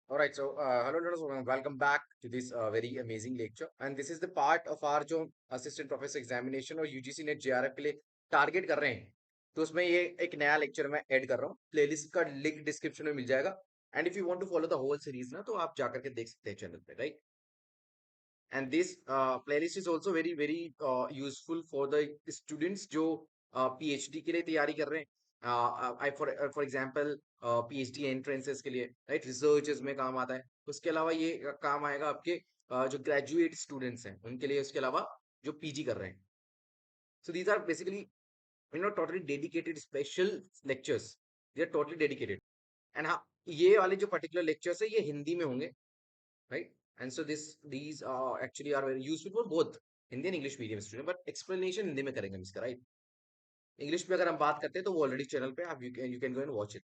All right, so hello, learners, welcome back to this very amazing lecture. And this is the part of our जो assistant professor examination और UGC net JRF के लिए target कर रहे हैं, तो उसमें ये एक नया लेक्चर मैं ऐड कर रहा हूँ. प्लेलिस्ट का लिंक डिस्क्रिप्शन में मिल जाएगा. And if you want to follow the whole series ना, तो आप जाकर के देख सकते हैं चैनल पे, right. And this playlist is also very very useful for the students जो PhD के लिए तैयारी कर रहे हैं. I for example PhD entrances के लिए, राइट, रिसर्चेस में काम आता है. उसके अलावा ये काम आएगा आपके जो ग्रेजुएट स्टूडेंट्स हैं उनके लिए. उसके अलावा जो PG कर रहे हैं, so these are basically totally dedicated special lectures. They are totally dedicated. And हाँ, ये वाले जो पर्टिकुलर लेक्चर्स है ये हिंदी में होंगे, right? And so these actually are very useful for both Hindi and English medium student, but explanation Hindi में करेंगे हम इसका, right? इंग्लिश में अगर हम बात करते हैं तो वो ऑलरेडी चैनल पे आप you can go and watch it.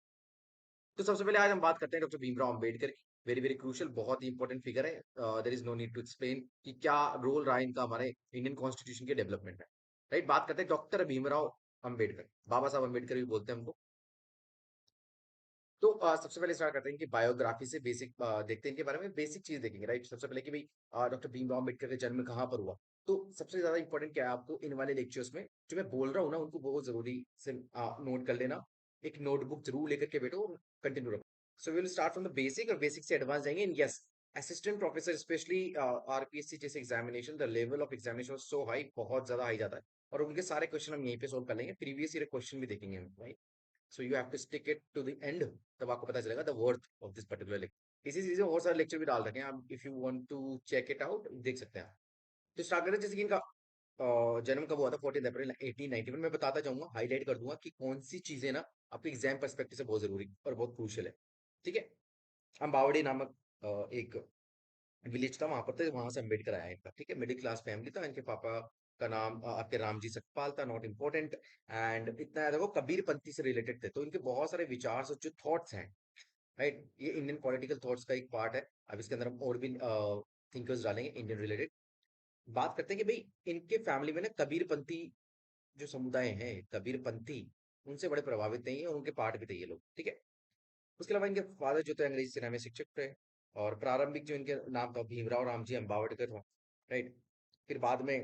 तो सबसे पहले आज हम बात करते हैं डॉक्टर भीमराव अंबेडकर की. वेरी वेरी क्रूशियल, बहुत ही इंपॉर्टेंट फिगर है. There is no need to explain कि क्या रोल रहा है इनका हमारे इंडियन कॉन्स्टिट्यूशन के डेवलपमेंट में, राइट. बात करते हैं डॉक्टर भीमराव अंबेडकर, बाबा साहब अंबेडकर भी बोलते हैं हमको. तो सबसे पहले स्टार्ट करते हैं कि बायोग्राफी से बेसिक देखते हैं इनके बारे में. बेसिक चीज देखेंगे, राइट. सबसे पहले कि भाई डॉक्टर भीमराव अम्बेडकर का जन्म कहाँ पर हुआ. तो सबसे ज्यादा इंपॉर्टेंट क्या है आपको इन वाले लेक्चर्स में जो मैं बोल रहा हूँ ना, उनको बहुत जरूरी से नोट कर लेना. एक नोटबुक जरूर लेकर के बैठो और कंटिन्यू रखो. So will start from the basic, और बेसिक से एडवांस जाएंगे. In yes, assistant professor specially RPSC जैसे examination, the level of examination so high, बहुत ज्यादा हाई जाता है. और उनके सारे क्वेश्चन हम यहीं पे सोल्व कर लेंगे. प्रीवियस ईयर क्वेश्चन भी देखेंगे हम, right? So you have to stick it to the end, तब आपको पता चलेगा the worth of this particular lecture. इसी चीज में बहुत सारे लेक्चर भी डाल रखे हैं आप. If you want to check it out, देख सकते हैं आप. तो स्टार्ट करते हैं. जैसे कि इनका जन्म कब हुआ था, 14 अप्रैल 1891. मैं बताता जाऊंगा, हाईलाइट कर दूंगा कि कौन सी चीजें ना आपके एग्जाम पर्सपेक्टिव से बहुत जरूरी और बहुत क्रूशियल है, ठीक है. अम्बावड़ी नामक एक विलेज था, वहां पर थे, वहां से अम्बेडकर आया इनका, ठीक है. मिडिल क्लास फैमिली था. इनके पापा का नाम आपके रामजी सतपाल था, नॉट इम्पोर्टेंट. एंड इतना याद रखो, कबीर पंथी से रिलेटेड थे. तो इनके बहुत सारे विचार और जो थॉट्स हैं, राइट, ये इंडियन पॉलिटिकल थॉट्स का एक पार्ट है. अब इसके अंदर हम और भी थिंकर्स डालेंगे इंडियन रिलेटेड. बात करते हैं कि भाई इनके फैमिली में ना कबीर पंथी जो समुदाय है, कबीर पंथी, उनसे बड़े प्रभावित नहीं है, उनके पार्ट भी थे ये लोग, ठीक है. उसके अलावा इनके फादर जो थे अंग्रेजी सेना में शिक्षक थे. और प्रारंभिक जो इनके नाम था भीमराव रामजी अम्बावड़कर था, राइट. फिर बाद में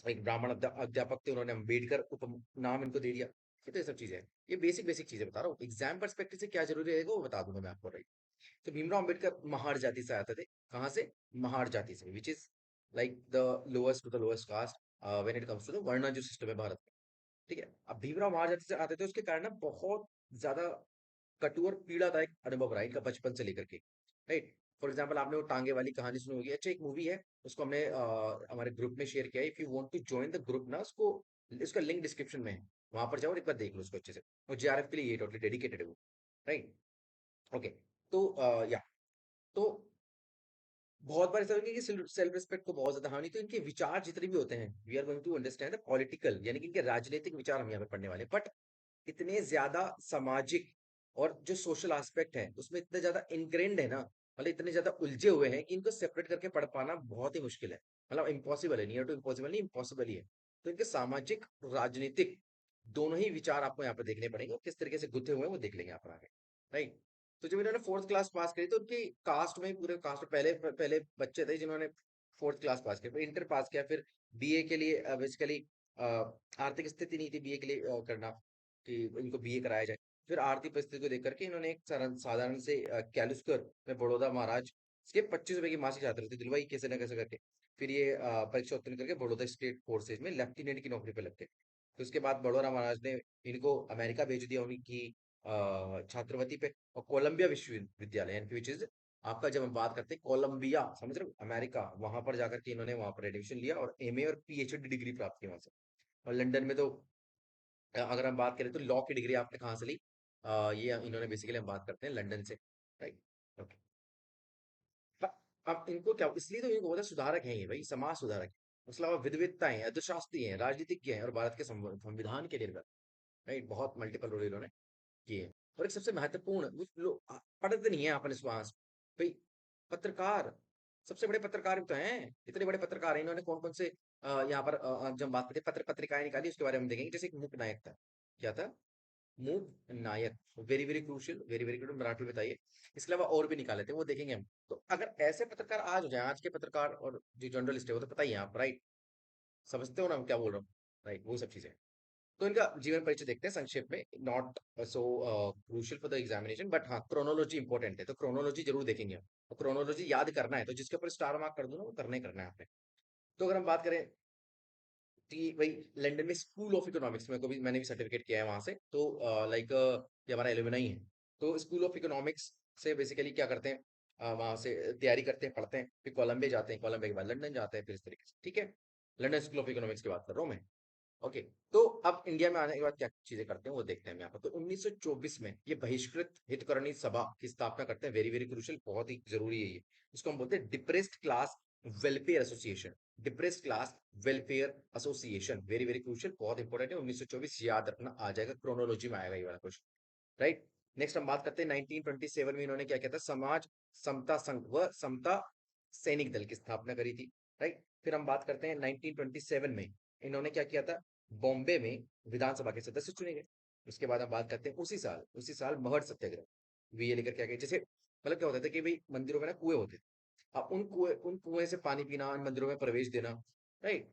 एक ब्राह्मण अध्यापक थे, उन्होंने अम्बेडकर उप नाम इनको दे दिया. ये तो ये सब चीजें हैं. ये बेसिक बेसिक चीजें बता रहा हूँ. एग्जाम पर्सपेक्टिव से क्या जरूरी रहेगा वो बता दूंगा मैं आपको, राइट. तो भीमराव अम्बेडकर महार जाति से आते थे. कहाँ से? महार जाति से, which is like the lowest to the lowest caste when it comes to the वर्ण जो सिस्टम है भारत में, ठीक है. अब भीमराव महार जाति से आते थे, उसके कारण ना बहुत ज्यादा कटु और पीड़ादायक अनुभव रहा इनका बचपन से लेकर के, राइट. फॉर एग्जाम्पल आपने वो टांगे वाली कहानी सुनी होगी. अच्छा, एक मूवी है, उसको हमने हमारे ग्रुप में शेयर किया है. If you want to join the group ना, उसको इसका लिंक डिस्क्रिप्शन में है, वहां पर जाओ और एक बार देख लो उसको अच्छे से. और JRF के लिए ये टोटली डेडिकेटेड है वो, राइट. ओके. तो या तो बहुत बार ऐसा होगा कि सेल्फ रिस्पेक्ट को बहुत ज्यादा हानि. तो इनके विचार जितने भी होते हैं, we are going to understand the political, यानी कि इनके राजनीतिक विचार हम यहाँ पे पढ़ने वाले हैं. बट इतने ज्यादा सामाजिक और जो सोशल एस्पेक्ट है उसमें इतने ज्यादा इनग्रेन्ड है ना, मतलब इतने ज्यादा उलझे हुए हैं कि इनको सेपरेट करके पढ़ पाना बहुत ही मुश्किल है. मतलब इम्पॉसिबल है, नियर टू इम्पॉसिबल नहीं, इम्पॉसिबल ही है. तो इनके सामाजिक, राजनीतिक, दोनों ही विचार आपको यहाँ पे देखने पड़ेंगे. और किस तरीके से गुथे हुए हैं वो देख लेंगे आप आगे, राइट. तो जब इन्होंने फोर्थ क्लास पास करी तो उनकी कास्ट में, पूरे कास्ट में पहले पहले बच्चे थे जिन्होंने फोर्थ क्लास पास किया, फिर इंटर पास किया, फिर BA के लिए बेसिकली आर्थिक स्थिति नहीं थी BA के लिए करना, कि इनको BA कराया जाए. फिर आर्थिक परिस्थिति को देख करके इन्होंने एक साधारण से कैलुस्कर में बड़ौदा महाराज के 25 रुपए की मासिक छात्रवृत्ति दिलवाई कैसे ना कैसे करके. फिर ये परीक्षा उत्तीर्ण करके बड़ौदा स्टेट फोर्सेज में लेफ्टिनेंट की नौकरी पे लग गए. तो उसके बाद बड़ौदा महाराज ने इनको अमेरिका भेज दिया उनकी छात्रवृत्ति पे. और कोलंबिया विश्वविद्यालय, विच इज आपका, जब हम बात करते हैं कोलंबिया, समझ रहे हो, अमेरिका, वहां पर जाकर के इन्होंने वहां पर एडमिशन लिया और MA और PhD डिग्री प्राप्त की वहां से. और लंदन में तो अगर हम बात करें तो लॉ की डिग्री आपने कहाँ से ली, ये इन्होंने बेसिकली, हम बात करते हैं लंदन से, राइट. ओके. अब इनको क्या, इसलिए तो इनको बोलते हैं सुधारक हैं ये भाई, समाज सुधारक है. उसके अलावा विद्वत्ता है, अर्थशास्त्री हैं, राजनीतिज्ञ हैं, और भारत के संविधान के निर्माता, राइट. बहुत मल्टीपल रोल इन्होंने किए हैं. और एक सबसे महत्वपूर्ण, वो लोग पढ़ते नहीं है अपन श्वास भाई, पत्रकार. सबसे बड़े पत्रकार तो हैं, इतने बड़े पत्रकार हैं. इन्होंने कौन कौन से यहाँ पर जब बात करते हैं पत्रिकाएं निकाली, उसके बारे में देखेंगे. जैसे एक मुक नायक था, क्या था, Mook Nayak, very very crucial, very very crucial, Marathi में बताइए। इसके अलावा और भी निकाले थे, वो देखेंगे हम। तो अगर ऐसे पत्रकार आज हो जाए, आज के पत्रकार और जो जर्नलिस्ट है, वो तो पता ही है आप, राइट? समझते हो ना मैं क्या बोल रहा हूँ? राइट, वो सब चीजें। तो इनका जीवन परिचय देखते हैं संक्षेप में, not so crucial for the examination, but हाँ क्रोनोलॉजी इंपॉर्टेंट है, तो क्रोनोलॉजी जरूर देखेंगे हम। तो क्रोनोलॉजी याद करना है, तो जिसके ऊपर स्टार मार्क कर दूं ना, वो करना ही करना है आपने। तो अगर हम बात करें कि भाई लंदन में स्कूल ऑफ इकोनॉमिक्स में, कभी मैंने भी सर्टिफिकेट किया है वहां से, तो लाइक ये हमारा एलुमनाई है। तो स्कूल ऑफ इकोनॉमिक्स से बेसिकली क्या करते हैं, वहां से तैयारी करते हैं, पढ़ते हैं, फिर कोलंबिया जाते हैं, कोलंबिया के बाद लंदन जाते हैं, फिर इस तरीके से, ठीक है। लंदन स्कूल ऑफ इकोनॉमिक्स की बात कर रहा हूँ मैं। ओके। तो अब इंडिया में आने के बाद क्या चीजें करते हैं वो देखते हैं हम यहाँ पर। तो 1924 में ये बहिष्कृत हितकरणी सभा की स्थापना करते हैं, वेरी वेरी क्रूशियल, बहुत ही जरूरी है ये। इसको हम बोलते हैं depressed class welfare association. Depressed class welfare association, very very crucial, बहुत इंपॉर्टेंट है। 1924 याद रखना, आ जाएगा क्रोनोलॉजी में, आएगा ये वाला क्वेश्चन, राइट। नेक्स्ट हम बात करते हैं 1927 में इन्होंने क्या किया था, समाज समता संघ व समता सैनिक दल की स्थापना करी थी, राइट। फिर हम बात करते हैं 1927 में इन्होंने क्या किया था, बॉम्बे में विधानसभा के सदस्य चुने गए। उसके बाद हम बात करते हैं उसी साल महर सत्याग्रह, वी ये लेकर क्या गया, जैसे मतलब क्या होता था कि भाई मंदिरों में ना कुएं होते थे, अब उन कुएं से पानी पीना, उन मंदिरों में प्रवेश देना, राइट।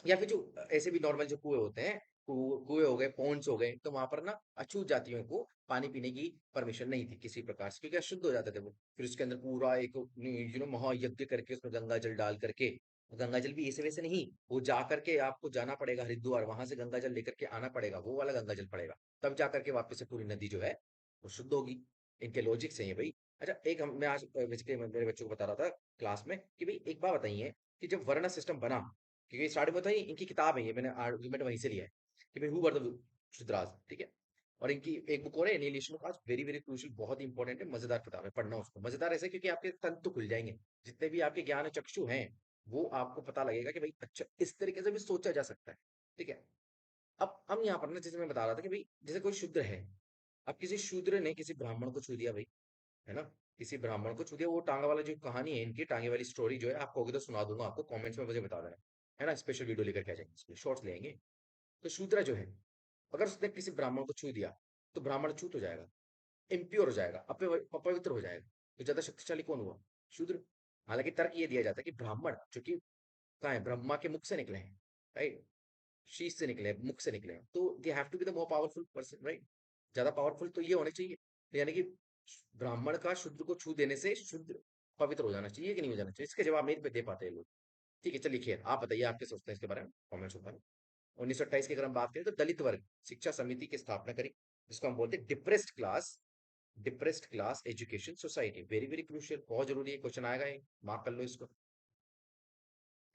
या फिर जो ऐसे भी नॉर्मल जो कुएं होते हैं, कुएं हो गए, पॉन्ड्स हो गए, तो वहां पर ना अछूत जातियों को पानी पीने की परमिशन नहीं थी किसी प्रकार से, क्योंकि अशुद्ध हो जाते थे वो। फिर उसके अंदर पूरा एक महायज्ञ करके उसमें गंगा जल डाल करके, गंगा जल भी ऐसे वैसे नहीं, वो जा करके आपको जाना पड़ेगा हरिद्वार, वहां से गंगा जल लेकर के आना पड़ेगा, वो वाला गंगा जल पड़ेगा, तब जा करके वापस से पूरी नदी जो है वो शुद्ध होगी। इनके लॉजिक से है भाई। अच्छा, एक हम मैं आज बेसिकली मेरे बच्चों को बता रहा था क्लास में कि भाई एक बात बताइए, कि जब वर्ण सिस्टम बना, क्योंकि स्टार्टिंग में तो इनकी किताब है ये, मैंने आर्गुमेंट वहीं से लिया है कि भाई हु वर द शुद्राज, ठीक है। और इनकी एक बुक और है annihilation of, very very crucial, बहुत ही इंपॉर्टेंट है, मजेदार किताब है, पढ़ना उसको। मजेदार ऐसे क्योंकि आपके तंत्र खुल जाएंगे, जितने भी आपके ज्ञान चक्षु हैं, वो आपको पता लगेगा कि भाई अच्छा इस तरीके से भी सोचा जा सकता है, ठीक है। अब हम यहाँ पर ना, जैसे मैं बता रहा था कि भाई जैसे कोई शूद्र है, अब किसी शूद्र ने किसी ब्राह्मण को छू दिया भाई, है ना, किसी ब्राह्मण को छू दिया, वो टांगा वाला जो कहानी है इनकी, टांगे वाली स्टोरी जो है, आपको होगी तो सुना दूंगा आपको, कमेंट्स में मुझे बता देना, है ना, स्पेशल वीडियो लेकर के आ जाएंगे, इसमें शॉर्ट्स लेंगे। तो शूद्र जो है, अगर उसने किसी ब्राह्मण को छू दिया, तो ब्राह्मण छूत हो जाएगा, इम्प्योर हो जाएगा, अपवित्र हो जाएगा। तो ज्यादा शक्तिशाली कौन हुआ? शूद्र। हालांकि तर्क ये दिया जाता है कि ब्राह्मण जो कि कहाँ है, ब्रह्मा के मुख से निकले हैं, राइट, शीश से निकले हैं, मुख से निकले हैं, तो they have to be the more powerful person, right. ज्यादा पावरफुल तो ये होने चाहिए, यानी कि ब्राह्मण का शूद्र को छू देने से शूद्र पवित्र हो जाना चाहिए कि नहीं हो जाना चाहिए, इसके जवाब नहीं दे पाते हैं लोग। ठीक है, चलिए खैर, आप बताइए आप क्या सोचते हैं इसके बारे में, कमेंट्स में। 1928 की अगर हम बात करें, तो दलित वर्ग शिक्षा समिति की स्थापना करी, जिसको हम बोलते हैं depressed class education society, very very crucial, बहुत जरूरी है, क्वेश्चन आएगा, मार्क कर लो इसको।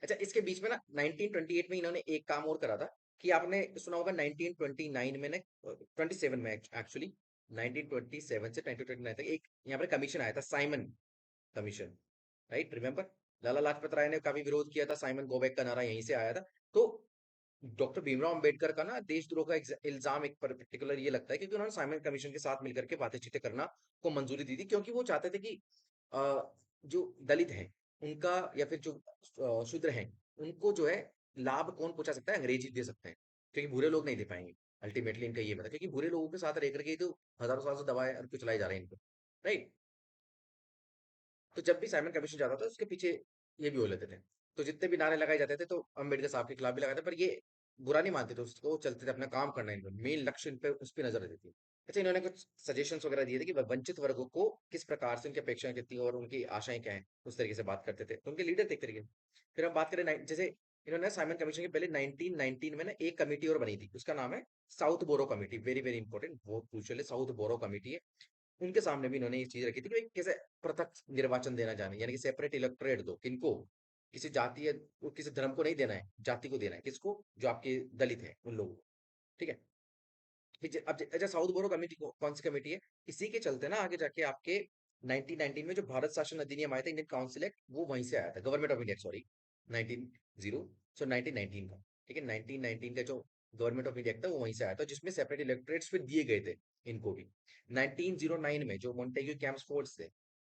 अच्छा, इसके बीच में ना 1928 में इन्होंने एक काम और करा था, कि आपने सुना होगा 1929 में ना, 27 में एक्चुअली, 1927 से 1929 तक एक यहाँ पर कमीशन आया था, Simon commission, right, remember? Lala Lajpat Rai ने काफी विरोध किया था, साइमन गोबैक का नारा यहीं से आया था। तो डॉक्टर भीमराव अंबेडकर का ना देशद्रोह का इल्जाम एक पर्टिकुलर ये लगता है, क्योंकि उन्होंने साइमन कमीशन के साथ मिलकर के बातें करना को मंजूरी दी थी, क्योंकि वो चाहते थे कि जो दलित हैं उनका, या फिर जो शूद्र हैं, उनको जो है लाभ कौन पहुंचा सकता है, अंग्रेजी दे सकते हैं, क्योंकि बुरे लोग नहीं दे पाएंगे। अल्टीमेटली इनका ये पता, क्योंकि बुरे लोगों के साथ रह करके ही तो हजारों साल से दबाए और कुचलाए जा रहे हैं इनको, राइट। तो जब भी साइमन कमीशन जाता था, उसके पीछे ये भी हो लेते थे। तो जितने भी नारे लगाए जाते थे, तो अम्बेडकर साहब के खिलाफ भी लगाते, पर ये बुरा नहीं मानते थे उसको, चलते थे अपना काम करना, इनको मेन लक्ष्य इन पे उस पर नजर रहती थी। अच्छा, इन्होंने कुछ सजेशंस वगैरह दिए थे कि वंचित वर्गों को किस प्रकार से उनकी अपेक्षाएं कितनी और उनकी आशाएं क्या हैं, उस तरीके से बात करते थे, तो उनके लीडर थे एक तरीके से। फिर हम बात करें जैसे इन्होंने साइमन कमीशन के पहले 1919 में ना एक कमेटी और बनी थी, उसका नाम है साउथ बोरो कमेटी, वेरी वेरी इंपॉर्टेंट, बहुत क्रूशियल है, साउथ बोरो कमेटी है। उनके सामने भी इन्होंने ये चीज रखी थी कि भाई कैसे पृथक निर्वाचन देना, जाने यानी कि सेपरेट इलेक्टोरेट दो, किनको, किसी जाति या किसी धर्म को नहीं देना है, जाति को देना है, किसको, जो आपके दलित है उन लोगों को, ठीक है। अब अच्छा, साउथ बोरो कमेटी कौन सी कमेटी है, इसी के चलते ना आगे जाके आपके 1919 में जो भारत शासन अधिनियम आया था, इंडियन काउंसिल एक्ट, वो वहीं से आया था, गवर्नमेंट ऑफ इंडिया, सॉरी, 19 सो 1919 का, ठीक है, 1919 का जो गवर्नमेंट ऑफ इंडिया एक्ट था, वो वहीं से आया था, जिसमें सेपरेट इलेक्टोरेट्स फिर दिए गए थे इनको भी। 1909 में जो मोंटेग्यू कैंप्स फोर्ट्स थे,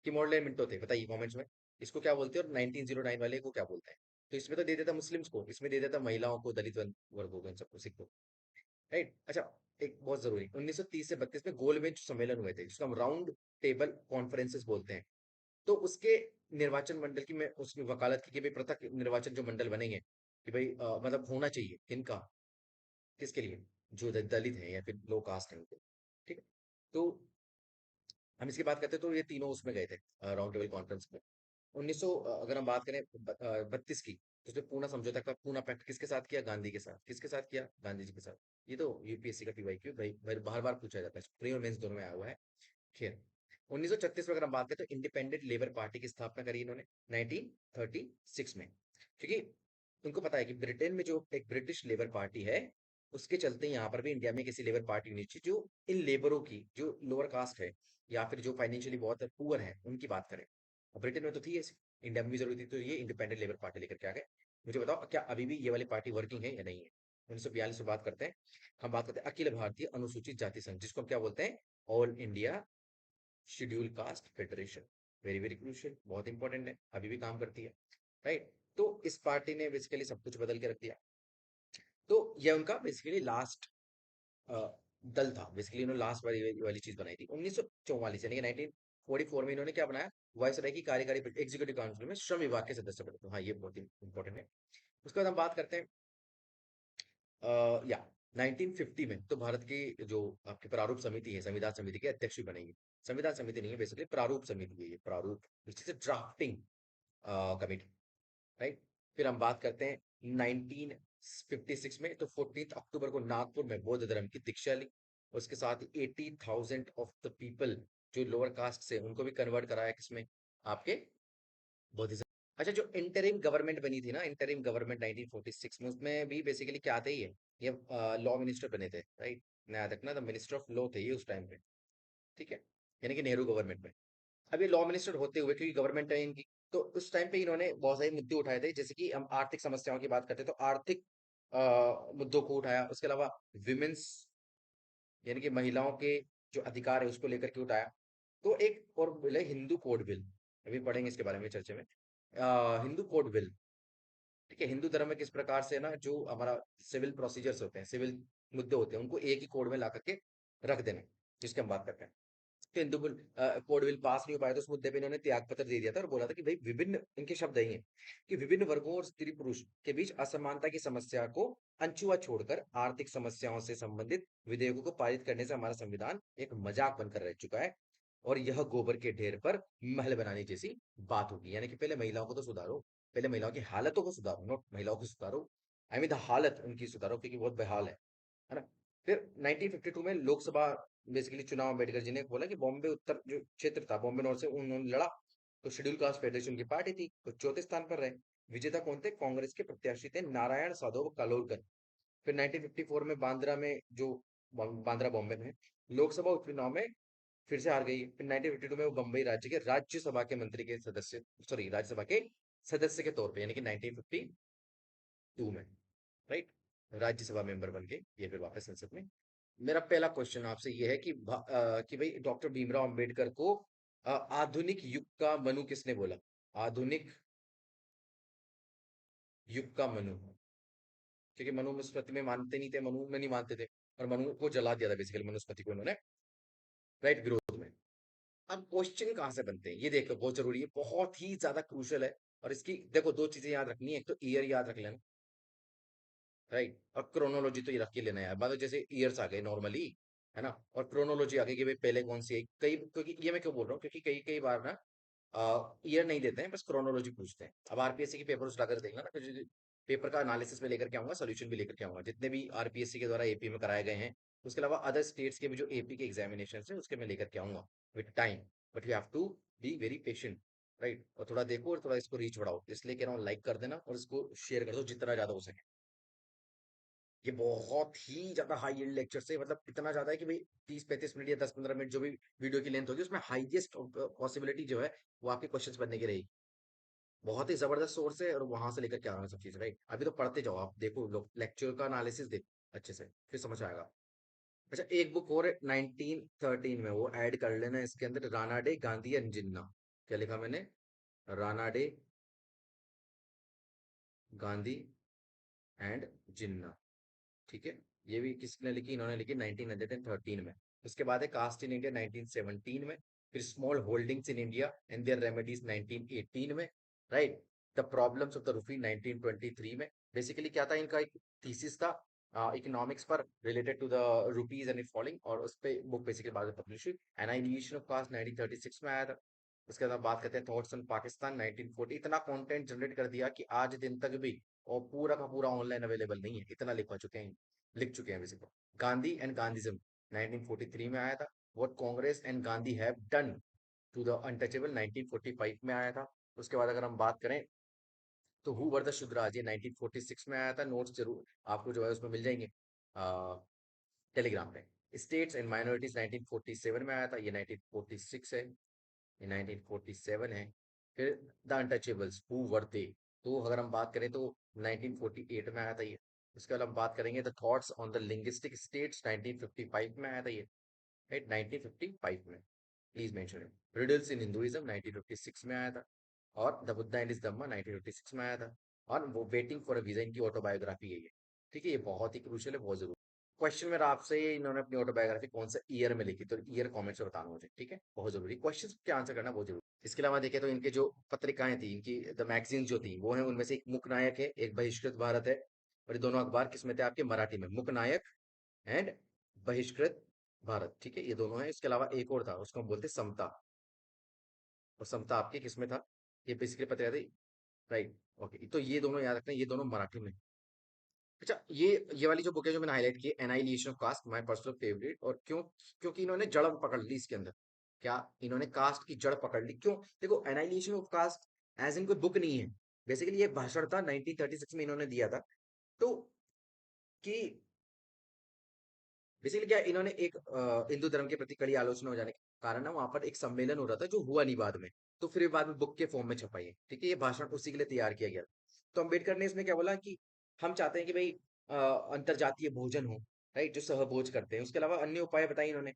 टिमोर मिंटो थे, बताइए कमेंट्स में, इसको क्या बोलते हैं, और 1909 वाले को क्या बोलते हैं? तो इसमें तो दे देता मुस्लिम्स को, इसमें दे देता महिलाओं को, दलित वर्गों को, इन सबको, सिख को, राइट। अच्छा, एक बहुत जरूरी, 1930 से 32 में गोलमेज सम्मेलन हुए थे जिसको हम राउंड टेबल कॉन्फ्रेंसेस बोलते हैं। तो उसके निर्वाचन मंडल की मैं उसकी वकालत की कि भाई पृथक निर्वाचन जो मंडल बनेंगे कि भाई मतलब होना चाहिए किनका, किसके लिए, जो दलित हैं या फिर लो कास्ट हैं उनको, ठीक है। तो हम इसकी बात करते हैं तो ये तीनों उसमें गए थे राउंड टेबल कॉन्फ्रेंस में। 1900 अगर हम बात करें 32 की, तो उसने पूना समझौता का पूना पैक्ट किसके साथ किया, गांधी के साथ। किसके साथ किया, गांधी जी के साथ। ये तो यूपीएससी का पीवाईक्यू भाई भाई बार बार पूछा जाता है, प्री और मेंस दोनों में आया हुआ है। खैर, 1936 में अगर हम बात करें तो इंडिपेंडेंट लेबर पार्टी की स्थापना करी इन्होंने 1936 में, क्योंकि उनको पता है कि ब्रिटेन में जो एक ब्रिटिश लेबर पार्टी है, उसके चलते यहाँ पर भी इंडिया में किसी लेबर पार्टी होनी चाहिए जो इन लेबरों की, जो लोअर कास्ट है या फिर जो फाइनेंशियली बहुत पुअर है, उनकी बात करें। और ब्रिटेन में तो थी ऐसी, इंडिया में भी जरूरी थी, तो ये इंडिपेंडेंट लेबर पार्टी लेकर के आ गए। मुझे बताओ क्या अभी भी ये वाली पार्टी वर्किंग है या नहीं है। 1942 में बात करते हैं, हम बात करते हैं अखिल भारतीय अनुसूचित जाति संघ, जिसको हम क्या बोलते हैं, all India schedule caste federation. Very very crucial, बहुत इंपॉर्टेंट है, अभी भी काम करती है, राइट। तो इस पार्टी ने बेसिकली सब कुछ बदल के रख दिया। तो यह उनका बेसिकली लास्ट दल था, बेसिकली इन्होंने लास्ट वाली चीज बनाई थी 1944 यानी कि 1944 में इन्होंने क्या बनाया, वायसराय की कार्यकारी एग्जीक्यूटिव काउंसिल में श्रम विभाग के सदस्य बने। तो हाँ, ये बहुत इंपॉर्टेंट है। उसके बाद हम बात करते हैं या 1950 में तो भारत की जो आपकी प्रारूप समिति है, संविधान समिति के अध्यक्ष भी बनेंगे। संविधान समिति नहीं है, बेसिकली प्रारूप समिति है ये, प्रारूप which is drafting committee, right. फिर हम बात करते हैं 1956 में, तो 14 अक्टूबर को नागपुर में बौद्ध धर्म की दीक्षा ली। उसके साथ 80,000 ऑफ द पीपल जो लोअर कास्ट से, उनको भी कन्वर्ट कराया किसमें, आपके बौद्धिज्म। अच्छा, जो इंटरिम गवर्नमेंट बनी थी ना, इंटरिम गवर्नमेंट 1946 में, उसमें भी बेसिकली क्या थे ये लॉ मिनिस्टर बने थे, राइट। नया तक ना, द मिनिस्टर ऑफ लॉ थे ये उस टाइम पे, ठीक है, यानी कि नेहरू गवर्नमेंट में। अब ये लॉ मिनिस्टर होते हुए, क्योंकि गवर्नमेंट है इनकी, तो उस टाइम पे इन्होंने बहुत सारे मुद्दे उठाए थे, जैसे कि हम आर्थिक समस्याओं की बात करते हैं तो आर्थिक मुद्दों को उठाया। उसके अलावा विमेंस यानी कि महिलाओं के जो अधिकार है उसको लेकर के उठाया। तो एक और बिल है हिंदू कोड बिल, अभी पढ़ेंगे इसके बारे में चर्चा में। हिंदू कोड बिल, ठीक है। हिंदू धर्म में किस प्रकार से ना जो हमारा सिविल प्रोसीजर्स होते हैं, सिविल मुद्दे होते हैं, उनको एक ही कोड में ला करके रख देना, जिसकी हम बात करते हैं। तो Hindu bill code bill pass नहीं हो पाया, तो उस मुद्दे पे इन्होंने त्याग पत्र दे दिया था और बोला था कि भाई विभिन्न, इनके शब्द यही हैं कि विभिन्न वर्गों और स्त्री पुरुष के बीच असमानता की समस्या को अनछुआ छोड़कर आर्थिक समस्याओं से संबंधित विधेयकों को पारित करने से हमारा संविधान एक मजाक बनकर रह चुका है और यह गोबर के ढेर पर महल बनाने जैसी बात होगी। यानी कि पहले महिलाओं को तो सुधारो, पहले महिलाओं की हालतों को सुधारो, नॉट महिलाओं को सुधारो, आई मीन द हालत उनकी सुधारो, क्योंकि बहुत बेहाल है ना। फिर 1952 में लोकसभा बेसिकली चुनाव, अम्बेडकर जी ने बोला कि बॉम्बे उत्तर जो क्षेत्र था, बॉम्बे नॉर्थ से उन्होंने लड़ा, तो शेड्यूल कास्ट फेडरेशन की पार्टी थी, तो चौथे स्थान पर रहे। विजेता कौन थे, कांग्रेस के प्रत्याशी थे नारायण साधव कालोलकर। फिर 1954 में बांद्रा में जो बांद्रा बॉम्बे में लोकसभा उपचुनाव में फिर से हार गई। फिर 1952 में वो बम्बई राज्य के राज्यसभा के मंत्री के सदस्य, सॉरी राज्यसभा के सदस्य के तौर पे, यानी कि 1952 में, राइट, राज्यसभा मेंबर बन के ये फिर वापस संसद में। मेरा पहला क्वेश्चन आपसे ये है कि कि भाई डॉक्टर भीमराव अंबेडकर को आधुनिक युग का मनु किसने बोला, आधुनिक युग का मनु, क्योंकि मनुस्मृति में मानते नहीं थे, मनु में नहीं मानते थे, और मनु को जला दिया था बेसिकली, मनुस्मृति को इन्होंने, राइट, विरोध में। अब क्वेश्चन कहाँ से बनते हैं ये देखो, बहुत जरूरी है, बहुत ही ज्यादा क्रूशियल है। और इसकी देखो दो चीजें याद रखनी है, एक तो ईयर याद रख लेना, राइट, और क्रोनोलॉजी तो ये रख के लेना है, मतलब जैसे ईयर्स आ गए नॉर्मली, है ना, और क्रोनोलॉजी आ गई कि भाई पहले कौन सी है, कई, क्योंकि ये मैं क्यों बोल रहा हूँ, क्योंकि कई कई बार ना ईयर नहीं देते हैं, बस क्रोनोलॉजी पूछते हैं। अब आरपीएससी के पेपर उठाकर देखना ना, फिर पेपर का एनालिसिस में लेकर के आऊंगा, सोल्यूशन भी लेकर के आऊंगा, जितने भी आरपीएससी के द्वारा एपी में कराए गए हैं। उसके अलावा अदर स्टेट्स के भी जो एपी के एग्जामिनेशन है उसके मैं लेकर के आऊंगा with time. But you have to be very patient, right, और थोड़ा देखो और थोड़ा इसको रीच बढ़ाओ, इसलिए कह रहा हूँ लाइक कर देना और इसको शेयर कर दो जितना ज्यादा हो सके। ये बहुत ही ज्यादा हाई यील्ड लेक्चर से, मतलब इतना ज्यादा है कि भाई 30-35 मिनट या 10-15 मिनट जो भी वीडियो की लेंथ होगी, उसमें हाईएस्ट पॉसिबिलिटी जो है वो आपके क्वेश्चंस बनने की रहेगी। बहुत ही जबरदस्त सोर्स है और वहां से लेकर के आना सब चीज, राइट। अभी तो पढ़ते जाओ, आप देखो लोग लेक्चर का एनालिसिस देखो अच्छे से, फिर समझ आएगा। अच्छा, एक बुक और 1913 में, वो ऐड कर लेना इसके अंदर, राना डे, गांधी एंड जिन्ना। क्या लिखा मैंने, राना डे, गांधी एंड जिन्ना, ठीक है, ये भी किसने लिखी, इन्होंने लिखी 1913 में। उसके बाद है कास्ट इन इंडिया 1917 में। फिर small holdings in India and their remedies 1918 में। Right. The problems of the rupee 1923 में। बेसिकली क्या था इनका, एक थीसिस था इकोनॉमिक्स पर related to the rupees and falling, और उस पे बुक बेसिकली बाद में पब्लिश हुई। एनाइलिएशन ऑफ कास्ट 1936 में आया था। उसके बाद बात करते हैं थॉट्स ऑन पाकिस्तान 1940। इतना कंटेंट जनरेट कर दिया कि आज दिन तक भी और पूरा का पूरा ऑनलाइन अवेलेबल नहीं है, इतना लिखवा चुके हैं, लिख चुके हैं बेसिकली। गांधी एंड गांधीज्म 1943 में आया था। What Congress and Gandhi have done to the untouchable 1945 में आया था। उसके बाद अगर हम बात करें तो हु वर द शुद्राज, ये 1946 में आया था। नोट्स जरूर आपको जो है उसमें मिल जाएंगे टेलीग्राम पे। स्टेट्स एंड माइनॉरिटीज 1947 में आया था, ये 1946 है, ये 1947 है। फिर द अनटचेबल्स हु वर दे, तो अगर हम बात करें तो 1948 में आया था ये। उसके बाद हम बात करेंगे the thoughts on the linguistic states 1955 में आया था ये, राइट, 1955 में। Please mention it. Riddles in Hinduism 1956 में आया था। और द बुद्धा एंड हिज धम्मा 1956 में आया था। और वो वेटिंग फॉर अ वीजा इनकी ऑटोबायोग्राफी है ये। ठीक है, ये बहुत ही क्रूशियल है, बहुत जरूरी। क्वेश्चन में आपसे इन्होंने अपनी ऑटोबायोग्राफी कौन सा ईयर में लिखी, तो ईयर कमेंट्स में बताना मुझे, ठीक है, बहुत जरूरी। क्वेश्चन के आंसर करना बहुत जरूरी। इसके अलावा देखें तो इनके जो पत्रिकाएं थी, इनकी द मैगजीन जो थी, वो है उनमें से एक मुकनायक है, एक बहिष्कृत भारत है। और ये दोनों अखबार किसमें थे आपके, मराठी में, मुकनायक एंड बहिष्कृत भारत। ठीक है, ये दोनों है। इसके अलावा एक और था, उसको हम बोलते समता। और समता आपके किसमें था, ये बेसिकली पत्रिका थी, राइट। ओके, तो ये दोनों याद रखना, ये दोनों मराठी में। अच्छा, ये वाली जो बुक है जो मैंने हाईलाइट की है, annihilation of caste, my personal favourite. और क्यों, क्योंकि इन्होंने जड़ पकड़ ली इसके अंदर। क्या, इन्होंने कास्ट की जड़ पकड़ ली। क्यों, देखो एनाइलिएशन ऑफ कास्ट एज इन कोई बुक नहीं है, बेसिकली ये भाषण था 1936 में इन्होंने दिया था। तो कि बेसिकली क्या, इन्होंने एक हिंदू धर्म के प्रति कड़ी आलोचना हो जाने के कारण ना, वहां पर एक सम्मेलन हो रहा था जो हुआ नहीं बाद में। तो फिर ये बाद में बुक के फॉर्म में छपाई है। ठीक है, ये भाषण उसी के लिए तैयार किया गया। तो अम्बेडकर ने इसमें क्या बोला कि हम चाहते हैं कि भाई अंतरजातीय भोजन हो, राइट, जो सहभोज करते हैं। उसके अलावा अन्य उपाय बताए इन्होंने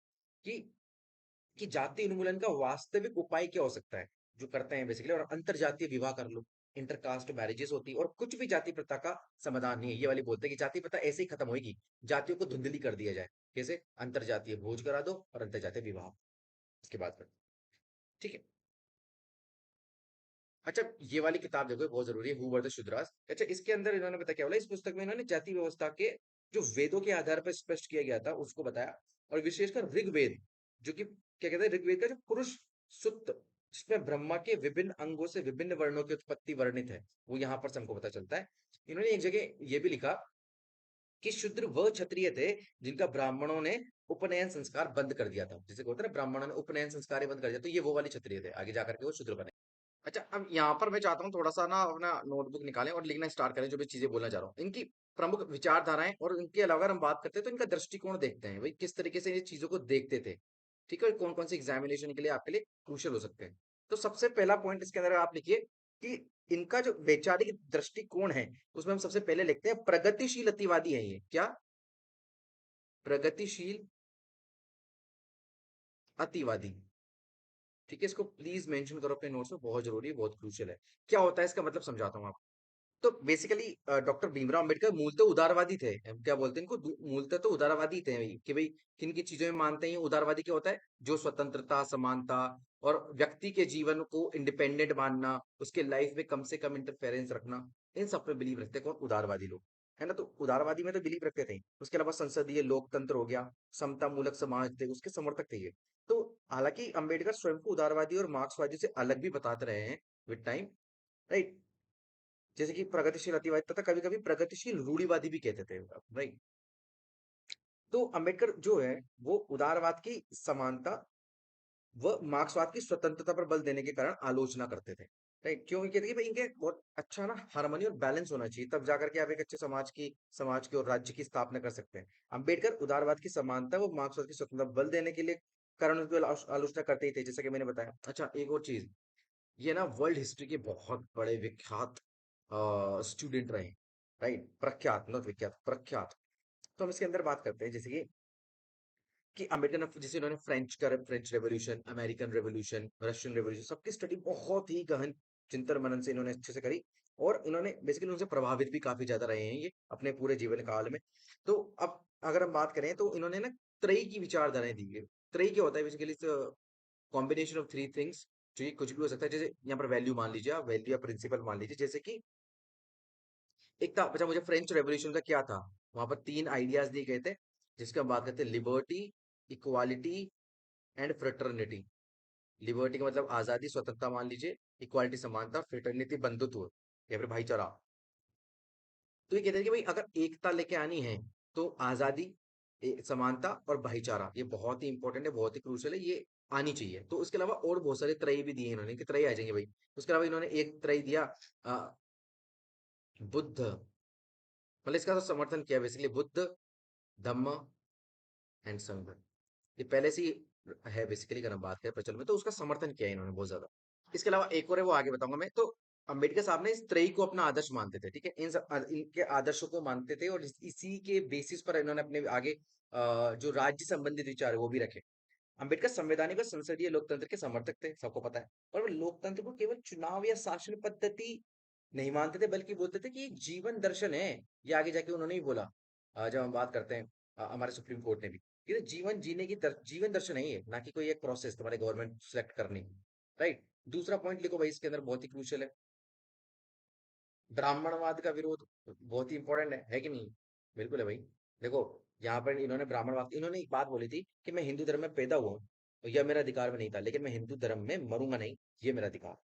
कि जाति उन्मूलन का वास्तविक उपाय क्या हो सकता है, जो करते हैं बेसिकली। और अंतरजातीय विवाह कर लो, इंटरकास्ट मैरिजेस होती है, और कुछ भी जाति प्रथा का समाधान नहीं है। ये वाली बोलते हैं कि जाति प्रथा ऐसे ही खत्म होगी, जातियों को धुंधली कर दिया जाए। कैसे, अंतरजातीय भोज करा दो और अंतरजातीय विवाह इसके बाद कर। ठीक है। अच्छा, ये वाली किताब देखो, ये बहुत जरूरी है, हु वर द शूद्रास। अच्छा, इसके अंदर इन्होंने बताया क्या बोला, इस पुस्तक में इन्होंने जाति व्यवस्था के जो वेदों के आधार पर स्पष्ट किया गया था उसको बताया। और विशेषकर ऋग्वेद, जो कि क्या कहते हैं, ऋग्वेद का जो पुरुष सुक्त, जिसमें ब्रह्मा के विभिन्न अंगों से विभिन्न वर्णों की उत्पत्ति वर्णित है, वो यहाँ पर से हमको पता चलता है। इन्होंने एक जगह ये भी लिखा कि शूद्र वह क्षत्रिय थे जिनका ब्राह्मणों ने उपनयन संस्कार बंद कर दिया था। जैसे होता है ना, ब्राह्मणों ने उपनयन संस्कार ही बंद कर दिया, तो ये वो वाले क्षत्रिय थे, आगे जाकर के वो शूद्र बने। अच्छा, अब यहाँ पर मैं चाहता हूँ थोड़ा सा ना अपना नोटबुक निकालें और लिखना स्टार्ट करें, जो भी चीजें बोलना चाह रहा हूँ, इनकी प्रमुख विचारधाराएं। और इनके अलावा अगर हम बात करते हैं तो इनका दृष्टिकोण देखते हैं, भाई किस तरीके से ये चीजों को देखते थे। ठीक है, कौन कौन सी एग्जामिनेशन के लिए आपके लिए क्रूशियल हो सकते हैं। तो सबसे पहला पॉइंट इसके अंदर आप लिखिए कि इनका जो वैचारिक दृष्टिकोण है, उसमें हम सबसे पहले लिखते हैं प्रगतिशील अतिवादी है। ये क्या, प्रगतिशील अतिवादी। ठीक है, इसको प्लीज मेंशन करो अपने नोट्स में, बहुत जरूरी है, बहुत क्रूशियल है। क्या होता है इसका मतलब समझाता हूँ। तो बेसिकली डॉक्टर भीमराव अंबेडकर मूलतः उदारवादी थे। हम क्या बोलते हैं इनको, मूलतः तो उदारवादी थे भाई, कि भाई किन की चीजों में मानते हैं। उदारवादी क्या होता है, जो स्वतंत्रता, समानता और व्यक्ति के जीवन को इंडिपेंडेंट मानना, उसके लाइफ में कम से कम इंटरफेरेंस रखना, इन सब पे बिलीव रखते हैं। कौन, उदारवादी लोग, है ना। तो उदारवादी में तो बिलीव रखते थे। उसके अलावा संसदीय लोकतंत्र हो गया, समता मूलक समाज थे, उसके समर्थक थे ये। तो हालांकि अंबेडकर स्वयं को उदारवादी और मार्क्सवादी से अलग भी बताते रहे हैं विद टाइम, राइट। जैसे कि प्रगतिशील अतिवादी तथा कभी कभी प्रगतिशील रूढ़िवादी भी कहते थे, राइट। तो अंबेडकर जो है वो उदारवाद की समानता व मार्क्सवाद की स्वतंत्रता पर बल देने के कारण आलोचना करते थे, राइट। क्यों, कहते कि भाई इनके बहुत अच्छा ना हार्मनी और बैलेंस होना चाहिए, तब जाकर के आप एक अच्छे समाज की और राज्य की स्थापना कर सकते हैं। अंबेडकर उदारवाद की समानता व मार्क्सवाद की स्वतंत्रता बल देने के लिए कारण उनकी आलोचना करते ही थे, जैसे कि मैंने बताया। अच्छा, एक और चीज, ये ना वर्ल्ड हिस्ट्री के बहुत बड़े विख्यात स्टूडेंट रहे, राइट, प्रख्यात, नॉट विख्यात, प्रख्यात। तो हम इसके अंदर बात करते हैं, जैसे कि अमेरिकन जैसे इन्होंने French revolution, American revolution, Russian revolution, सबकी स्टडी बहुत ही गहन चिंतन मनन से इन्होंने अच्छे से करी। और इन्होंने बेसिकली उनसे प्रभावित भी काफी ज्यादा रहे हैं ये अपने पूरे जीवन काल में। तो अब अगर हम बात करें तो इन्होंने ना त्रयी की विचारधाराएं दी है। त्रयी क्या होता है basically? Combination of three things, जो ये कुछ भी हो सकता है। जैसे यहाँ पर वैल्यू मान लीजिए, आप वैल्यू या प्रिंसिपल मान लीजिए। जैसे कि एक था, अच्छा मुझे फ्रेंच रेवोल्यूशन का क्या था, वहां पर तीन आइडियाज दिए गए थे, जिसके हम बात करते हैं, liberty, equality and fraternity. Liberty का मतलब आजादी, स्वतंत्रता मान लीजिए। इक्वालिटी समानता, फ्रेटर्निटी बंधुत्व या फिर भाईचारा। तो ये कहते हैं कि भाई अगर एकता लेके आनी है तो आजादी, समानता और भाईचारा ये बहुत ही इंपॉर्टेंट है, बहुत ही क्रूशियल है, ये आनी चाहिए। तो उसके अलावा और बहुत सारे त्रय भी दिए इन्होंने कि त्रय आ जाएंगे भाई। उसके अलावा इन्होंने एक त्रय दिया, अ, बुद्ध, मतलब इसका तो समर्थन किया बेसिकली, बुद्ध, धम्म एंड संघ। ये पहले से ही है बेसिकली, अगर हम बात करें प्रचलन में, तो उसका समर्थन किया है इन्होंने बहुत ज्यादा। इसके अलावा एक और है, वो आगे बताऊंगा मैं। तो अम्बेडकर साहब ने इस त्रयी को अपना आदर्श मानते थे, ठीक है, इनके आदर्शों को मानते थे, और इसी के बेसिस पर इन्होंने अपने आगे जो राज्य संबंधित विचार है वो भी रखे। अम्बेडकर संवैधानिक और संसदीय लोकतंत्र के समर्थक थे, सबको पता है। और वो लोकतंत्र को केवल चुनाव या शासन पद्धति नहीं मानते थे, बल्कि बोलते थे कि ये जीवन दर्शन है। ये आगे जाके उन्होंने ही बोला, जब हम बात करते हैं, हमारे सुप्रीम कोर्ट ने भी, ये तो जीवन जीने की जीवन दर्शन है ये, ना कि कोई एक प्रोसेस तुम्हारे गवर्नमेंट सेलेक्ट करने की। राइट। दूसरा पॉइंट लिखो भाई, इसके अंदर बहुत ही क्रूशियल है, ब्राह्मणवाद का विरोध। बहुत ही इंपॉर्टेंट है कि नहीं? बिल्कुल है भाई। देखो, यहाँ पर इन्होंने ब्राह्मणवाद, इन्होंने एक बात बोली थी कि मैं हिंदू धर्म में पैदा हुआ हूँ, तो यह मेरा अधिकार में नहीं था, लेकिन मैं हिंदू धर्म में मरूंगा नहीं, ये मेरा अधिकार।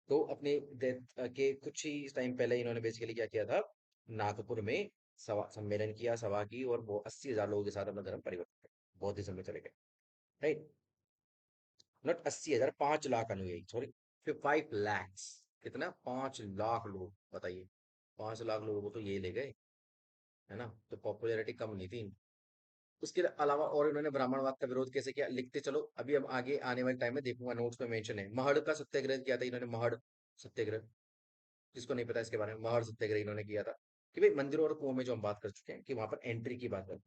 तो अपने डेथ के कुछ ही टाइम पहले इन्होंने बेसिकली क्या किया था, नागपुर में सभा सम्मेलन किया, सभा की, और वो 80,000 लोगों के साथ अपना धर्म परिवर्तन किया, बौद्धिज्म में चले गए। राइट। नॉट 80,000, 5 लाख अनुयायी, सॉरी, 5 lakhs। कितना? 5 लाख लोग, बताइए। 5 लाख लोगों को तो ये ले गए, है ना? तो पॉपुलैरिटी कम नहीं थी। उसके अलावा और इन्होंने ब्राह्मणवाद का विरोध कैसे किया, लिखते चलो, अभी हम आगे आने वाले टाइम में देखूंगा, नोट्स में मेंशन है। महड़ का सत्याग्रह किया था इन्होंने, महड़ सत्याग्रह, जिसको नहीं पता इसके बारे में, महड़ सत्याग्रह इन्होंने किया था, कि भाई मंदिरों और कुओं में, जो हम बात कर चुके हैं, कि वहां पर एंट्री की बात है।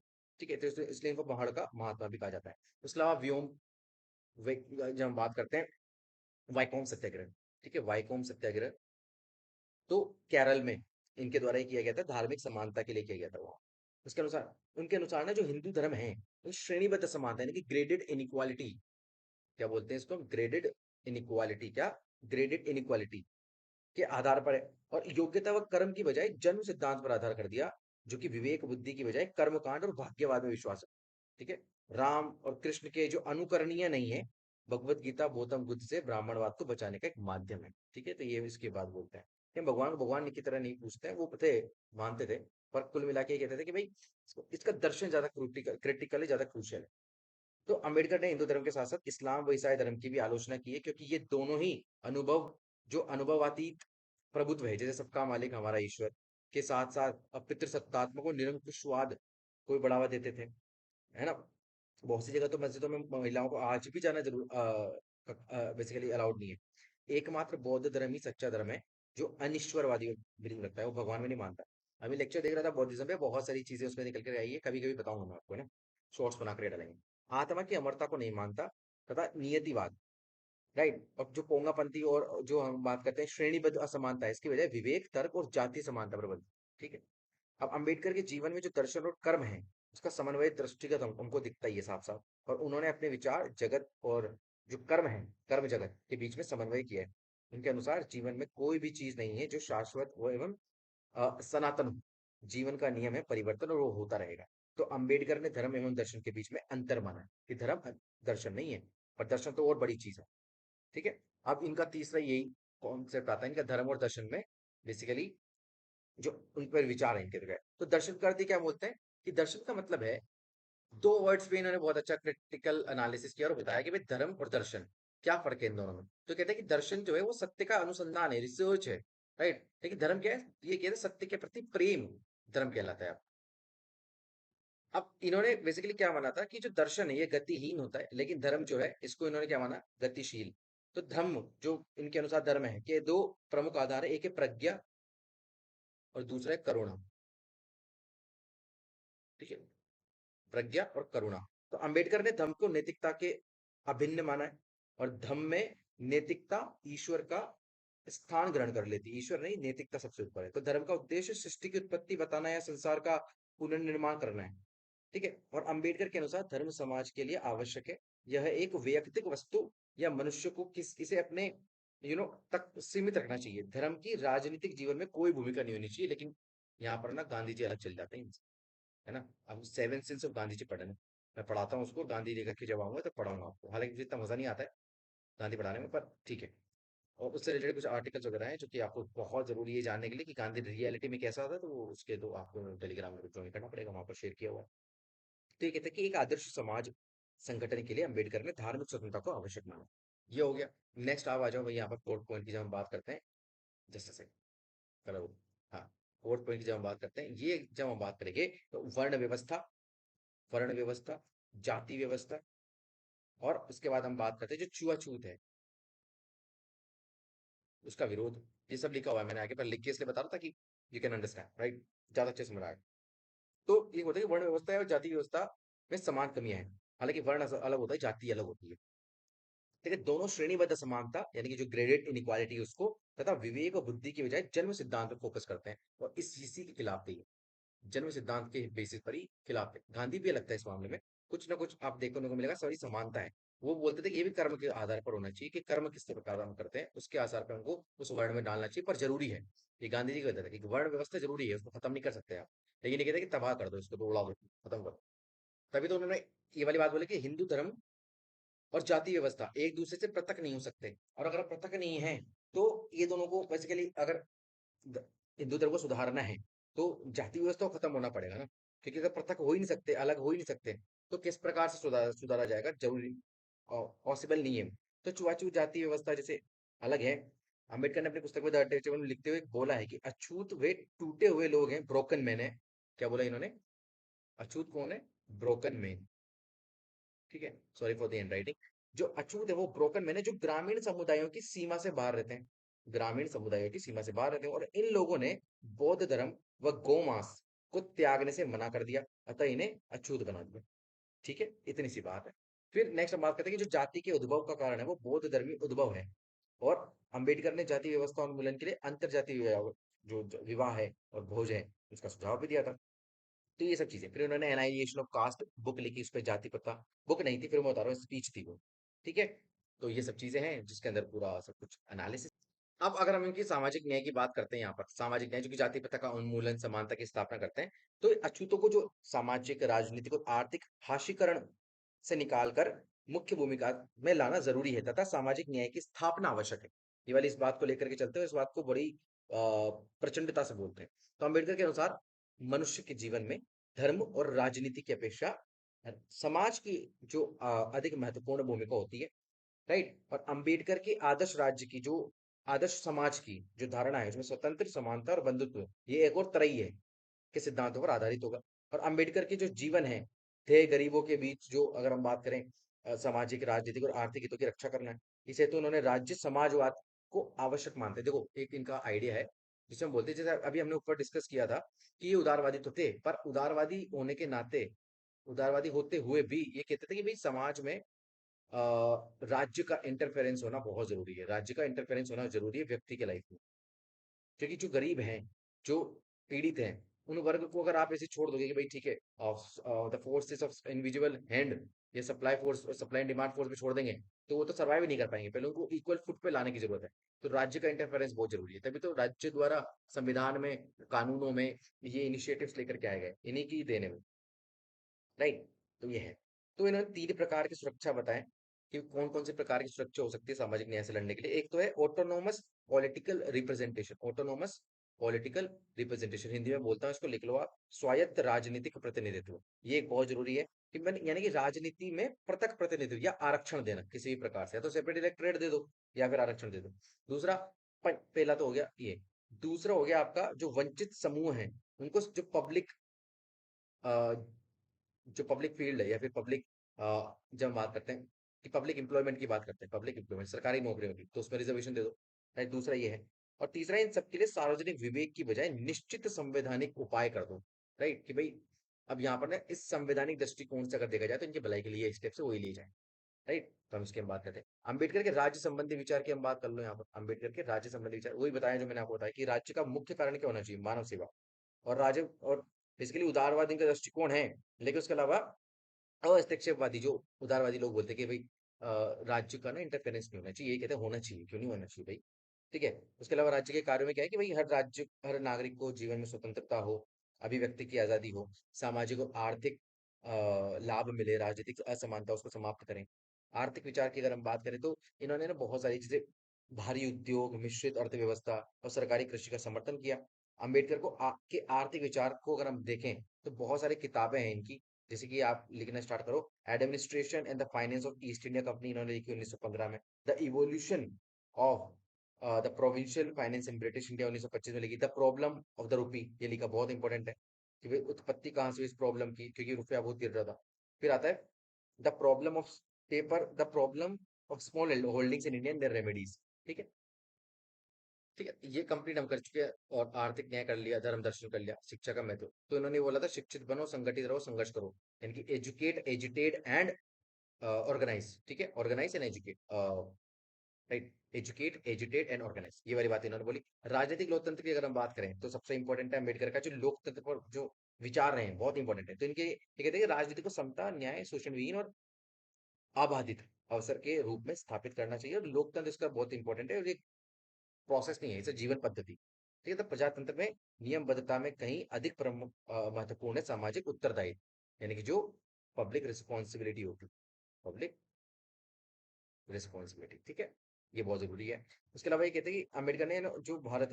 ठीक है, तो इसलिए इनको महड़ का महात्मा भी कहा जाता है। उसके अलावा व्योम, जब हम बात करते हैं, वाइकोम सत्याग्रह, ठीक है, वाइकोम सत्याग्रह, तो केरल में इनके द्वारा ही किया गया था, धार्मिक समानता के लिए किया गया था वो। उसके अनुसार, उनके अनुसार ना, जो हिंदू धर्म है वो श्रेणीबद्ध समानता, यानी कि ग्रेडेड इनइक्वालिटी, क्या बोलते हैं इसको, ग्रेडेड इनइक्वालिटी, क्या, ग्रेडेड इनइक्वालिटी के आधार पर है। और योग्यता व कर्म की बजाय जन्म सिद्धांत पर आधार कर दिया, जो कि विवेक बुद्धि की बजाय कर्मकांड और भाग्यवाद में विश्वास है। ठीक है। राम और कृष्ण के जो अनुकरणीय नहीं है, भगवत गीता गौतम बुद्ध से ब्राह्मणवाद को बचाने का एक माध्यम है। ठीक है, तो ये इसके बाद बोलते हैं कि हम भगवान को भगवान की तरह नहीं पूछते हैं, वो पते मानते थे, पर कुल मिला के ये कहते थे कि भाई इसका दर्शन ज्यादा क्रिटिकल है, ज्यादा क्रूशियल है। तो अंबेडकर ने हिंदू धर्म के साथ साथ इस्लाम व ईसाई धर्म की भी आलोचना की है, क्योंकि ये दोनों ही अनुभव, जो अनुभवातीत प्रभुत्व है, जैसे सबका मालिक हमारा ईश्वर के साथ साथ पितृसत्तात्मक और निरंकुशवाद को भी बढ़ावा देते थे, है ना? बहुत सी जगह तो मस्जिदों में महिलाओं को आज भी जाना जरूर बेसिकली अलाउड नहीं है। एकमात्र बौद्ध धर्म ही सच्चा धर्म है, जो अनिश्वरवादी बिलीव रखता है, वो भगवान में नहीं मानता। अभी लेक्चर देख रहा था बौद्धिज्म पे, बहुत सारी चीजें उसमें निकल कर आई है, कभी कभी बताऊंगा मैं आपको, है ना? शॉर्ट्स बना कर डालेंगे। आत्मा की अमरता को नहीं मानता, तथा नियतिवाद, राइट। और जो पोंगापंथी और जो हम बात करते हैं श्रेणीबद्ध असमानता है, इसकी वजह विवेक, तर्क और जाति समानता पर बंधी। ठीक है। अब अंबेडकर के जीवन में जो दर्शन और कर्म है, उसका समन्वय दृष्टिगत हमको दिखता ही है साफ साफ। और उन्होंने अपने विचार जगत और जो कर्म है, कर्म जगत के बीच में समन्वय किया है। उनके अनुसार जीवन में कोई भी चीज नहीं है जो शाश्वत हो एवं सनातन हो। जीवन का नियम है परिवर्तन, और वो होता रहेगा। तो अंबेडकर ने धर्म एवं दर्शन के बीच में अंतर माना है, कि धर्म दर्शन नहीं है, पर दर्शन तो और बड़ी चीज है। ठीक है। अब इनका तीसरा यही कॉन्सेप्ट आता है, इनका धर्म और दर्शन में बेसिकली जो उन पर विचार है इनके जगह। तो दर्शन का अर्थ क्या बोलते हैं, कि दर्शन का मतलब है, दो वर्ड्स पे इन्होंने बहुत अच्छा क्रिटिकल एनालिसिस किया और बताया कि भाई धर्म और दर्शन क्या फर्क है इन दोनों में। तो कहते हैं कि दर्शन जो है वो सत्य का अनुसंधान है, रिसर्च है, राइट। लेकिन धर्म क्या है, ये कहते हैं सत्य के प्रति प्रेम, धर्म कहलाता है। अब इन्होंने बेसिकली क्या माना था, कि जो दर्शन है ये गतिहीन होता है, लेकिन धर्म जो है इसको इन्होंने क्या माना, गतिशील। तो धर्म, जो इनके अनुसार धर्म है, कि दो प्रमुख आधार है, एक है प्रज्ञा और दूसरा है करुणा। ठीक है, प्रज्ञा और करुणा। तो अंबेडकर ने धम्म को नैतिकता के अभिन्न माना है, और धम्म में नैतिकता ईश्वर का स्थान ग्रहण कर लेती है, ईश्वर नहीं, नैतिकता सबसे ऊपर है। तो धर्म का उद्देश्य सृष्टि की उत्पत्ति बताना या संसार का पुनर्निर्माण करना है। ठीक है। और अंबेडकर के अनुसार धर्म समाज के लिए आवश्यक है। यह एक वैयक्तिक वस्तु या मनुष्य को इसे अपने तक सीमित रखना चाहिए। धर्म की राजनीतिक जीवन में कोई भूमिका नहीं होनी चाहिए। लेकिन यहाँ पर ना गांधी जी अलग चल जाते हैं इनसे, है ना। अब seven since of Gandhi ji पढ़ना, मैं पढ़ाता हूँ उसको, गांधी लेकर के जब आऊंगा तो पढ़ाऊंगा आपको। हालांकि मुझे इतना मजा नहीं आता है गांधी पढ़ाने में, पर ठीक है। और उससे रिलेटेड कुछ आर्टिकल्स वगैरह हैं जो कि आपको बहुत जरूरी है जानने के लिए कि गांधी रियलिटी में कैसा था, तो वो उसके तो आपको टेलीग्राम में ज्वाइन करना पड़ेगा, वहां पर शेयर किया हुआ है। तो ये कहते हैं कि एक आदर्श समाज संगठन के लिए अंबेडकर ने धार्मिक स्वतंत्रता को आवश्यक माना। ये हो गया। नेक्स्ट आप आ जाओ भाई, यहाँ पर कोर्ट पॉइंट की जब हम बात करते हैं, जैसे से करो, हाँ, कोर्ट पॉइंट की जब हम बात करते हैं, ये जब हम बात करेंगे तो वर्ण व्यवस्था, जाति व्यवस्था, और उसके बाद हम बात करते हैं जो छुआछूत है उसका विरोध। ये सब लिखा हुआ है, मैंने आगे पर लिख के इसलिए बता रहा था कि यू कैन अंडरस्टैंड, राइट, ज्यादा अच्छे से समझ आएगा। तो ये होता है कि वर्ण व्यवस्था है और जाति व्यवस्था में समान कमियां हैं। हालांकि वर्ण अलग होता है, जाति अलग होती है। ठीक है, दोनों श्रेणीबद्ध समानता यानी कि जो ग्रेडेड इनइक्वालिटी उसको, तथा विवेक और बुद्धि की बजाय जन्म सिद्धांत पर फोकस करते हैं, और इसी के खिलाफ थे ये। जन्म सिद्धांत के बेसिस पर ही खिलाफ थे। गांधी भी लगता है इस मामले में कुछ ना कुछ आप देखने को मिलेगा, सारी समानता है। वो बोलते थे कि ये भी कर्म के आधार पर होना चाहिए, कि कर्म किस प्रकार हम करते हैं उसके आधार पर हमको उस वर्ण में डालना चाहिए, पर जरूरी है। ये गांधी जी कहते थे कि वर्ण व्यवस्था जरूरी है, उसको खत्म नहीं कर सकते आप। लेकिन ये कहते हैं कि तबाह कर दो इसको, तो उड़ा दो, खत्म करो। तभी तो उन्होंने ये वाली बात बोली कि हिंदू धर्म और जाति व्यवस्था एक दूसरे से पृथक नहीं हो सकते। और अगर पृथक नहीं है तो ये दोनों को बेसिकली, अगर हिंदू धर्म को सुधारना है तो जाति व्यवस्था को खत्म होना पड़ेगा ना। क्योंकि अगर पृथक हो ही नहीं सकते, अलग हो ही नहीं सकते, तो किस प्रकार से सुधारा जाएगा, जरूरी पॉसिबल नहीं है। तो छुआछूत जाति व्यवस्था जैसे अलग है। अम्बेडकर ने अपनी पुस्तक में द अटैचमेंट में लिखते हुए बोला है कि अछूत वे टूटे हुए लोग हैं, ब्रोकन मैन है। क्या बोला इन्होंने? अछूत कौन है? Broken man. ठीक है, sorry for the hand writing. जो अछूत है वो ब्रोकन मैन है, जो ग्रामीण समुदायों की सीमा से बाहर रहते हैं। ग्रामीण समुदायों की सीमा से बाहर रहते हैं, और इन लोगों ने बौद्ध धर्म व गोमांस को त्यागने से मना कर दिया, अतः इन्हें अछूत बना दिया। ठीक है, इतनी सी बात है। फिर नेक्स्ट हम बात करते हैं कि जो जाति के उद्भव का कारण है वो बौद्ध धर्मी उद्भव है। और अंबेडकर ने जाति व्यवस्था उन्मूलन के लिए अंतर जातीय जो विवाह है और भोज है उसका सुझाव भी दिया था। तो ये सब चीजें, फिर उन्होंने एनाइलिएशन ऑफ कास्ट बुक लिखी, उस पर जाति प्रथा, बुक नहीं थी, फिर मैं बता रहा हूँ, स्पीच थी वो। ठीक है। तो ये सब चीजें हैं जिसके अंदर पूरा सब कुछ एनालिसिस। अब अगर हम इनकी सामाजिक न्याय की बात करते हैं, यहाँ पर सामाजिक न्याय जो कि जाति प्रथा का उन्मूलन, समानता की स्थापना करते हैं, तो अछूतों को जो सामाजिक, राजनीतिक और आर्थिक हाशिकरण से निकालकर मुख्य भूमिका में लाना जरूरी है, तथा सामाजिक न्याय की स्थापना आवश्यक है। ये वाली इस बात को लेकर के चलते हुए इस बात को बड़ी प्रचंडता से बोलते हैं। तो अम्बेडकर के अनुसार मनुष्य के जीवन में धर्म और राजनीति की अपेक्षा समाज की जो अधिक महत्वपूर्ण भूमिका होती है, राइट। और अंबेडकर की आदर्श राज्य की जो, आदर्श समाज की जो धारणा है उसमें स्वतंत्र, समानता और बंधुत्व, ये एक और तरई है, के सिद्धांतों पर आधारित होगा। और अंबेडकर के जो जीवन है, थे गरीबों के बीच, जो अगर हम बात करें सामाजिक, राजनीतिक और आर्थिक हितों की रक्षा करना है, इसे तो उन्होंने राज्य समाजवाद को आवश्यक मानते हैं। देखो एक इनका आइडिया है जिसे हम बोलते हैं, जैसे अभी हमने ऊपर डिस्कस किया था कि ये उदारवादी तो थे, पर उदारवादी होने के नाते, उदारवादी होते हुए भी ये कहते थे कि भाई समाज में राज्य का इंटरफेरेंस होना बहुत जरूरी है, राज्य का इंटरफेरेंस होना जरूरी है व्यक्ति के लाइफ में। क्योंकि जो गरीब हैं, जो पीड़ित हैं, उन वर्ग को अगर आप ऐसे छोड़ दोगे कि भाई ठीक है, the forces of invisible hand, ये supply force, supply and demand force पे छोड़ देंगे, तो वो तो सर्वाइव ही नहीं कर पाएंगे। पहले उनको इक्वल फुट पे लाने की जरूरत है। तो राज्य का इंटरफेरेंस बहुत जरूरी है, तभी तो राज्य द्वारा संविधान में, कानूनों में ये इनिशिएटिव्स लेकर के आए गए, इन्हीं की देने में, राइट। तो ये है। तो इन्होंने 3 प्रकार की सुरक्षा बताएं कि कौन-कौन से प्रकार की सुरक्षा हो सकती है सामाजिक न्याय से लड़ने के लिए। एक तो है autonomous political representation, autonomous political representation, Hindi में बोलता हूँ, इसको लिख लो आप, स्वायत्त राजनीतिक प्रतिनिधित्व। ये एक बहुत जरूरी है कि मैंने, यानी कि राजनीति में पृथक प्रतिनिधित्व या आरक्षण देना किसी भी प्रकार से, या तो सेपरेट इलेक्टोरेट दे दो या फिर आरक्षण दे दो। दूसरा, पहला तो हो गया ये। दूसरा हो गया आपका जो वंचित समूह है, उनको जो पब्लिक, जो पब्लिक फील्ड है या फिर पब्लिक, जब हम बात करते हैं कि पब्लिक एम्प्लॉयमेंट की बात करते हैं, पब्लिक एम्प्लॉयमेंट सरकारी नौकरियों की, तो उसमें रिजर्वेशन दे दो। राइट, दूसरा ये है। और तीसरा, इन सबके लिए सार्वजनिक विवेक की बजाय निश्चित संवैधानिक उपाय कर दो। राइट, कि भाई अब यहाँ पर ना इस संवैधानिक दृष्टिकोण से अगर देखा जाए तो इनकी भलाई के लिए स्टेप से वही लिए जाए। राइट, तो हम इसकी हम बात करते हैं। अंबेडकर के राज्य संबंधी विचार की हम बात कर लो यहाँ पर। अंबेडकर के राज्य संबंधी विचार वही बताया जो मैंने आपको बताया कि राज्य का मुख्य कारण क्या होना चाहिए, मानव सेवा। और राज्य और बेसिकली उदारवाद इनका दृष्टिकोण है, लेकिन उसके अलावा हस्तक्षेपवादी जो उदारवादी लोग बोलते हैं कि भाई राज्य का ना इंटरफेरेंस नहीं होना चाहिए, ये कहते हैं होना चाहिए, क्यों नहीं होना चाहिए भाई, ठीक है। उसके अलावा राज्य के कार्यों में क्या है कि भाई हर राज्य हर नागरिक को जीवन में स्वतंत्रता हो, अभिव्यक्ति की आजादी हो, सामाजिक और आर्थिक लाभ मिले, राजनीतिक असमानता उसको समाप्त करें। आर्थिक विचार की अगर हम बात करें तो इन्होंने ना बहुत सारी चीजें, भारी उद्योग, मिश्रित अर्थव्यवस्था और सरकारी कृषि का समर्थन किया। अम्बेडकर को के आर्थिक विचार को अगर हम देखें तो बहुत सारी किताबें हैं इनकी, जैसे कि आप लिखना स्टार्ट करो, administration and the finance of east India company इन्होंने लिखी 1915 में, the evolution of the provincial finance in British India 1925 में लिखी, द प्रॉब्लम ऑफ द रूपी ये लिखा, बहुत इंपॉर्टेंट है कि भाई उत्पत्ति कहाँ से हुई इस प्रॉब्लम की, क्योंकि रुपया बहुत गिर रहा था। फिर आता है the problem of paper, the problem of small holdings in India and their remedies, ठीक है। ठीक है, ये कंप्लीट हम कर चुके हैं, और आर्थिक न्याय कर लिया, धर्म दर्शन कर लिया, शिक्षा का महत्व तो इन्होंने बोला था शिक्षित बनो, संगठित रहो, संघर्ष करो, यानी कि एजुकेट, एजुटेट एंड ऑर्गेनाइज, ठीक है, organise and educate, right, educate, एजुटेट एंड ऑर्गेनाइज, ये वाली बात इन्होंने बोली। राजनीतिक लोकतंत्र की अगर हम बात करें तो सबसे इंपॉर्टेंट है अम्बेडकर का जो लोकतंत्र पर जो विचार रहे हैं, बहुत इंपॉर्टेंट है। तो इनके ये कहते हैं कि राजनीति को समता, न्याय, शोषणविहीन और अबाधित अवसर के रूप में स्थापित करना चाहिए, और लोकतंत्र इसका बहुत इंपॉर्टेंट है, और ये प्रोसेस नहीं है, इसे जीवन पद्धति, ठीक है। तो प्रजातंत्र में नियमबद्धता में कहीं अधिक प्रमुख महत्वपूर्ण है सामाजिक उत्तरदायित्व, यानी कि जो पब्लिक रिस्पॉन्सिबिलिटी होती, पब्लिक रिस्पॉन्सिबिलिटी, ठीक है, ये बहुत जरूरी है। उसके अलावा ये कहते हैं कि अम्बेडकर ने जो भारत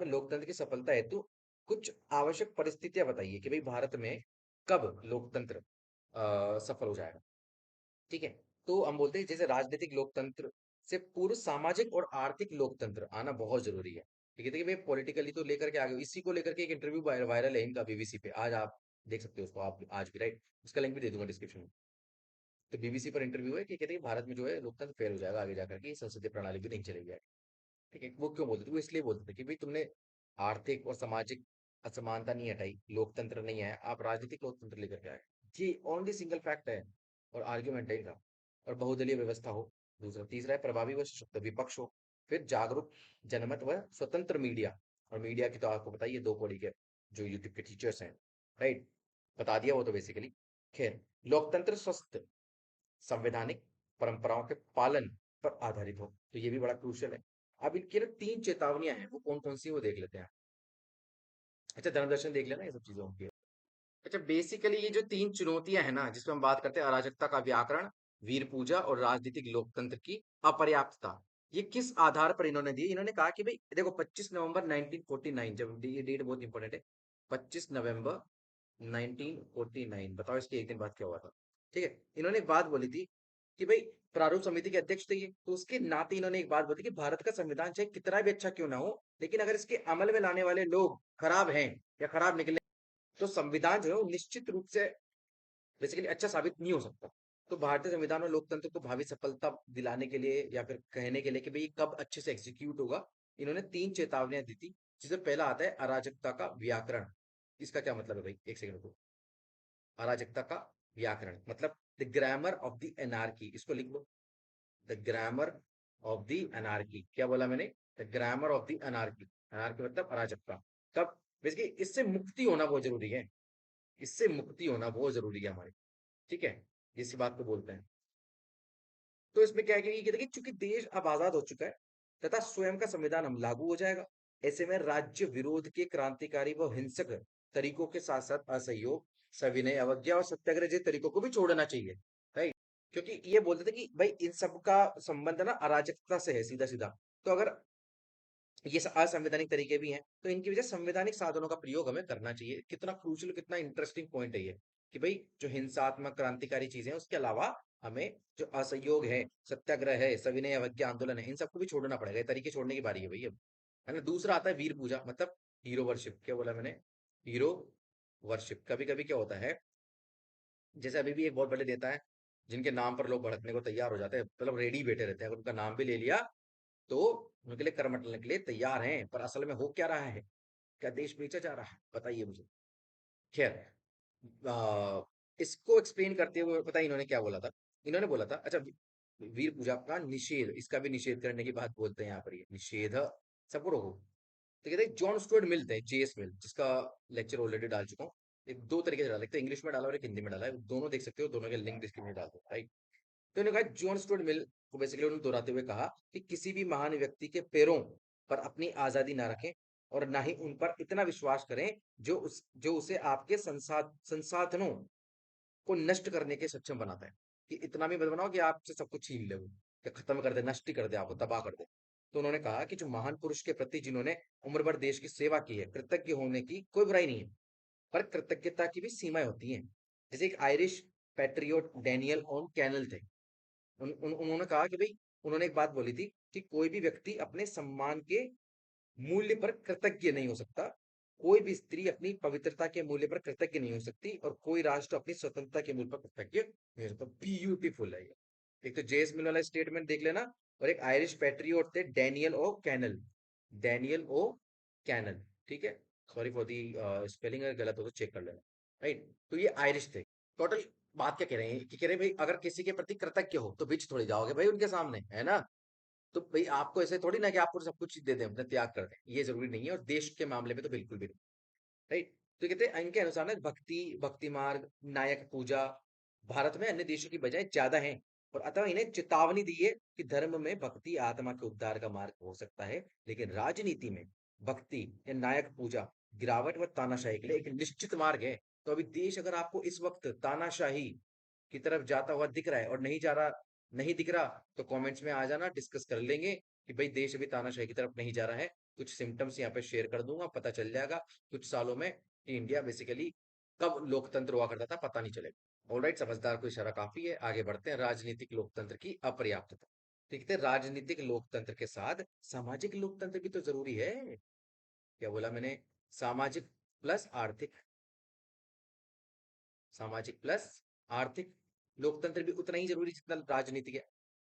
में लोकतंत्र की सफलता हेतु कुछ आवश्यक परिस्थितियां बताइए कि भाई भारत में कब लोकतंत्र सफल हो जाएगा, ठीक है। तो हम बोलते हैं जैसे राजनीतिक लोकतंत्र से पूर्व सामाजिक और आर्थिक लोकतंत्र आना बहुत जरूरी है, ठीक है। देखिए भाई पॉलिटिकली तो लेकर के आगे, इसी को लेकर के एक इंटरव्यू वायरल है इनका बीबीसी पे, आज आप देख सकते हो उसको, आप आज भी, राइट, उसका लिंक भी दे दूंगा डिस्क्रिप्शन में। तो बीबीसी पर इंटरव्यू है कि कहते हैं भारत में जो है लोकतंत्र फेल हो जाएगा आगे जाकर के, संसदीय प्रणाली भी नहीं चलेगी आगे, ठीक है। वो क्यों बोलते थे, वो इसलिए बोलते थे कि भाई तुमने आर्थिक और सामाजिक असमानता नहीं हटाई, लोकतंत्र नहीं आया, आप राजनीतिक लोकतंत्र लेकर के आए, ये ओनली सिंगल फैक्ट है, और आर्ग्यूमेंट है इनका। और बहुदलीय व्यवस्था हो, दूसरा, तीसरा है प्रभावी व सशक्त विपक्ष हो, फिर जागरूक जनमत व स्वतंत्र मीडिया, और मीडिया की तो आपको बताइए दो कौड़ी के जो यूट्यूब के टीचर्स हैं, राइट, बता दिया वो तो बेसिकली। खैर, लोकतंत्र स्वस्थ संवैधानिक परंपराओं के पालन पर आधारित हो, तो ये भी बड़ा क्रूशियल है। अब इनकी ना तीन चेतावनियां हैं, वो कौन कौन सी, वो देख लेते हैं। अच्छा, धर्म दर्शन देख लेना, ये सब चीजों की। अच्छा, बेसिकली ये जो तीन चुनौतियां हैं ना जिसमें हम बात करते हैं, अराजकता का व्याकरण, वीर पूजा और राजनीतिक लोकतंत्र की अपर्याप्तता, ये किस आधार पर इन्होंने दी। इन्होंने कहा कि भाई देखो 25 नवंबर 1949, जब ये डेट बहुत इंपॉर्टेंट है, 25 नवंबर 1949, बताओ इसके एक दिन बाद क्या हुआ था, ठीक है। इन्होंने एक बात बोली थी कि भाई प्रारूप समिति के अध्यक्ष थे ये, तो उसके नाते इन्होंने एक बात बोली कि भारत का संविधान चाहे कितना भी अच्छा क्यों ना हो, लेकिन अगर इसके अमल में लाने वाले लोग खराब हैं या खराब निकले, तो संविधान जो है वो निश्चित रूप से बेसिकली अच्छा साबित नहीं हो सकता। तो भारतीय संविधान और लोकतंत्र को भावी सफलता दिलाने के लिए या फिर कहने के लिए कि भाई ये कब अच्छे से एग्जीक्यूट होगा, इन्होंने तीन चेतावनियां दी थी, जिसमें पहला आता है अराजकता का व्याकरण। इसका क्या मतलब है भाई, एक सेकंड को, अराजकता का व्याकरण मतलब the grammar of the anarchy, इसको लिख लो, the grammar of the anarchy, क्या बोला मैंने, the grammar of the anarchy, anarchy मतलब अराजकता। कब, बेसिकली इससे मुक्ति होना बहुत जरूरी है, इससे मुक्ति होना बहुत जरूरी है हमारी, ठीक है, इसी बात को बोलते हैं। तो इसमें क्या है कि ये देखिए चूंकि देश अब आजाद हो चुका है तथा स्वयं का संविधान हम लागू हो जाएगा, ऐसे में राज्य विरोध के क्रांतिकारी व हिंसक तरीकों के साथ साथ असहयोग, सविनय अवज्ञा और सत्याग्रह जैसे तरीकों को भी छोड़ना चाहिए, राइट। क्योंकि ये बोलते थे कि भाई इन सब का संबंध ना अराजकता से है सीधा सीधा, तो अगर ये असंवैधानिक तरीके भी हैं, तो इनकी वजह संवैधानिक साधनों का प्रयोग हमें करना चाहिए। कितना क्रूशियल, कितना इंटरेस्टिंग पॉइंट है ये, कि भाई जो हिंसात्मक क्रांतिकारी चीजें हैं उसके अलावा हमें जो असहयोग है, सत्याग्रह है, सविनय अवज्ञा आंदोलन है, इन सबको भी छोड़ना पड़ेगा, ये तरीके छोड़ने की बारी है भाई अब, है ना। दूसरा आता है वीर पूजा, मतलब हीरो वर्शिप, क्या बोला मैंने, हीरो वर्शिप। कभी कभी क्या होता है, जैसे अभी भी एक बहुत बड़े नेता है जिनके नाम पर लोग भड़कने को तैयार हो जाते हैं, मतलब रेडी बैठे रहते हैं, अगर उनका नाम भी ले लिया तो उनके लिए कर मटने के लिए तैयार हैं, पर असल में हो क्या रहा है, क्या देश बेचा जा रहा है, बताइए मुझे। खैर, आ, इसको एक्सप्लेन करते हुए पता है इन्होंने क्या बोला था, इन्होंने बोला था, अच्छा, वीर पूजा का निषेध, इसका भी निषेध करने की बात बोलते हैं यहाँ पर, ये निषेध, सबको रोको। तो कहते हैं जॉन स्टुअर्ट मिल थे, जेएस मिल, जिसका लेक्चर ऑलरेडी डाल चुका हूँ, एक दो तरीके से डाला, एक तो इंग्लिश में डाला और एक हिंदी में डाला है, दोनों देख सकते हो, दोनों के लिंक डिस्क्रिप्शन में डाल दो, राइट। तो उन्होंने कहा, जॉन स्टुअर्ट मिल को बेसिकली उन्होंने दोहराते हुए कहा कि किसी भी महान व्यक्ति के पैरों पर अपनी आजादी ना रखें और ना ही उन पर इतना विश्वास करें जो उसे आपके संसाधनों को नष्ट करने के सक्षम बनाता है। कि इतना भी मत बनाओ कि आपसे सब कुछ छीन ले वो, कि खत्म कर दे, नष्ट ही कर दे, आपको तबाह कर दे। तो उन्होंने कहा कि जो महान पुरुष के प्रति जिन्होंने उम्र भर देश की सेवा की है, कृतज्ञ होने की कोई बुराई नहीं है, पर कृतज्ञता की भी सीमाएं होती हैं। जैसे एक Irish patriot Daniel O'Connell थे। उन्होंने कहा कि भाई, उन्होंने एक बात बोली थी कि कोई भी व्यक्ति अपने सम्मान के मूल्य पर कृतज्ञ नहीं हो सकता, कोई भी स्त्री अपनी पवित्रता के मूल्य पर कृतज्ञ नहीं हो सकती, और कोई राष्ट्र अपनी स्वतंत्रता के मूल्य पर कृतज्ञ नहीं हो सकता। ब्यूटीफुल है ये। एक तो जेस मिल वाला स्टेटमेंट देख लेना, और एक आयरिश पैट्रियोट थे, डैनियल ओ कैनल। ठीक है, सॉरी फॉर दी स्पेलिंग, अगर गलत हो तो चेक कर लेना, राइट। तो ये आयरिश थे। टोटल बात क्या कह रहे हैं, कि कह रहे हैं भाई, अगर किसी के प्रति कृतज्ञ हो तो बिच थोड़ी जाओगे भाई उनके सामने, है ना। तो भाई आपको ऐसे थोड़ी ना कि आपको सब कुछ दे दें, अपना त्याग कर दें, ये जरूरी नहीं है, और देश के मामले में तो बिल्कुल भी नहीं, राइट। तो कहते हैं इनके अनुसार ना, भक्ति, भक्ति मार्ग, नायक पूजा भारत में अन्य देशों की बजाय ज्यादा है, और अतः इन्हें चेतावनी दी है कि धर्म में भक्ति आत्मा के उद्धार का मार्ग हो सकता है, लेकिन राजनीति में भक्ति या नायक पूजा गिरावट व तानाशाही के लिए एक निश्चित मार्ग है। तो अभी देश अगर आपको इस वक्त तानाशाही की तरफ जाता हुआ दिख रहा है और नहीं दिख रहा, तो कमेंट्स में आ जाना, डिस्कस कर लेंगे कि भाई देश अभी तानाशाही की तरफ नहीं जा रहा है। कुछ सिम्टम्स यहाँ पे शेयर कर दूंगा, पता चल जाएगा कुछ सालों में कि इंडिया बेसिकली कब लोकतंत्र हुआ करता था, पता नहीं चलेगा। ऑलराइट, समझदार को इशारा काफी है, आगे बढ़ते हैं। राजनीतिक लोकतंत्र की अपर्याप्तता। ठीक है, राजनीतिक लोकतंत्र के साथ सामाजिक लोकतंत्र भी तो जरूरी है। क्या बोला मैंने? सामाजिक प्लस आर्थिक, सामाजिक प्लस आर्थिक लोकतंत्र भी उतना ही जरूरी जितना राजनीतिक है।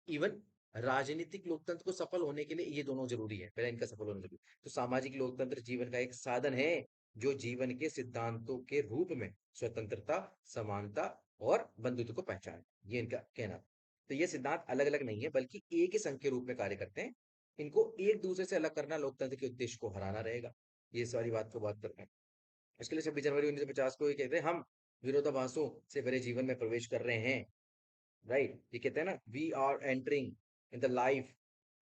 इवन राजनीतिक लोकतंत्र को सफल होने के लिए ये दोनों जरूरी है, पहले इनका सफल होना जरूरी है। तो सामाजिक लोकतंत्र जीवन का एक साधन है, जो जीवन के सिद्धांतों के रूप में स्वतंत्रता, समानता और बंधुत्व को पहचान, ये इनका कहना। तो ये सिद्धांत अलग अलग नहीं है, बल्कि एक ही संघ के रूप में कार्य करते हैं। इनको एक दूसरे से अलग करना लोकतंत्र के उद्देश्य को हराना रहेगा। ये सारी बात को बात करते हैं। इसके लिए 26 जनवरी 1950 को ये कहते हैं, हम विरोधाभासों से भरे जीवन में प्रवेश कर रहे हैं, राइट। ये कहते हैं ना, we are entering in the life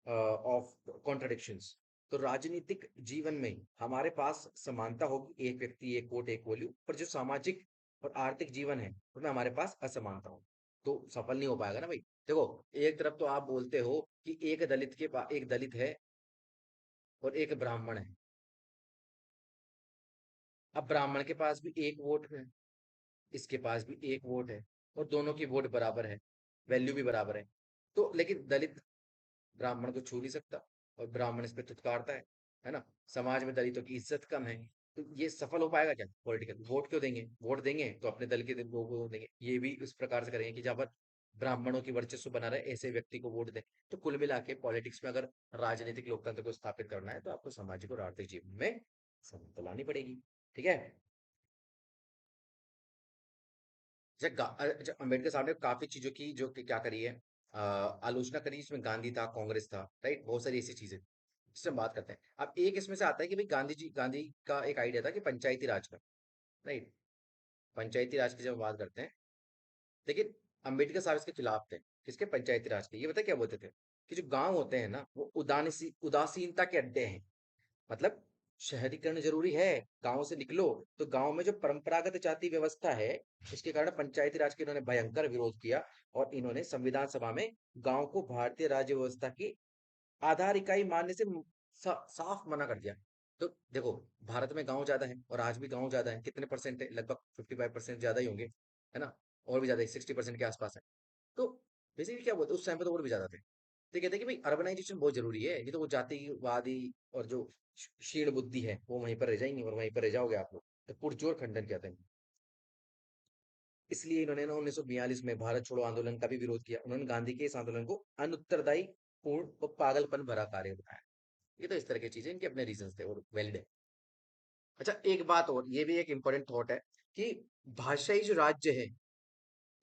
of contradictions. तो राजनीतिक जीवन में हमारे पास समानता होगी, एक व्यक्ति एक वोट एक वॉल्यू, पर जो सामाजिक और आर्थिक जीवन है उसमें हमारे पास असमानता हो, तो सफल नहीं हो पाएगा ना भाई। देखो, एक तरफ तो आप बोलते हो कि एक दलित है और एक ब्राह्मण है। अब ब्राह्मण के पास भी एक वोट है, इसके पास भी एक वोट है, और दोनों की वोट बराबर है, वैल्यू भी बराबर है। तो लेकिन दलित ब्राह्मण को छू नहीं सकता, और ब्राह्मण इस पे तुतकारता है ना। समाज में दलितों की इज्जत कम है। तो ये सफल हो पाएगा क्या पॉलिटिकल? वोट क्यों देंगे? वोट देंगे तो अपने दल के लोगों को देंगे, ये भी उस प्रकार से करेंगे कि जहां पर ब्राह्मणों की वर्चस्व बना रहे, ऐसे व्यक्ति को वोट दें। तो कुल मिला के पॉलिटिक्स में अगर राजनीतिक लोकतंत्र को स्थापित करना है, तो आपको सामाजिक और आर्थिक जीवन में समता लानी पड़ेगी। ठीक है। अम्बेडकर साहब ने काफी चीजों की जो कि क्या करी है, आलोचना करी, इसमें गांधी था, कांग्रेस था, राइट, बहुत सारी ऐसी चीजें जिससे हम बात करते हैं। अब एक इसमें से आता है कि भाई गांधी का एक आइडिया था कि पंचायती राज का, राइट। पंचायती राज की जब हम बात करते हैं, लेकिन अम्बेडकर साहब इसके खिलाफ थे। किसके? पंचायती राज के। ये पता है क्या बोलते थे? कि जो गांव होते हैं ना, वो उदासीनता के अड्डे हैं। मतलब शहरीकरण जरूरी है, गांव से निकलो। तो गांव में जो परंपरागत जाति व्यवस्था है, इसके कारण पंचायती राज के इन्होंने भयंकर विरोध किया, और इन्होंने संविधान सभा में गांव को भारतीय राज्य व्यवस्था की आधार इकाई मानने से साफ मना कर दिया। तो देखो, भारत में गांव ज्यादा है, और आज भी गांव ज्यादा है। कितने परसेंट है? लगभग 55% ज्यादा ही होंगे, है ना। और भी ज्यादा, 60% के आसपास है। तो बेसिकली क्या बोलते, उस टाइम पे तो और भी ज्यादा थे। तो कहते हैं कि भाई अर्बनाइजेशन बहुत जरूरी है, नहीं तो वो जातिवादी और जो क्षीण बुद्धि है वो वहीं पर रह जाएंगे, और वहीं पर रह जाओगे आप लोग। तो पुरजोर खंडन कहते हैं। इसलिए इन्होंने ना 1942 में भारत छोड़ो आंदोलन का भी विरोध किया। उन्होंने गांधी के इस आंदोलन को अनुत्तरदायी, पूर्ण और पागलपन भरा कार्य बताया। ये तो इस तरह की चीजें, इनके अपने रीजंस थे और वैलिड है। अच्छा, एक बात और, ये भी एक इंपॉर्टेंट थॉट है कि भाषाई जो राज्य है,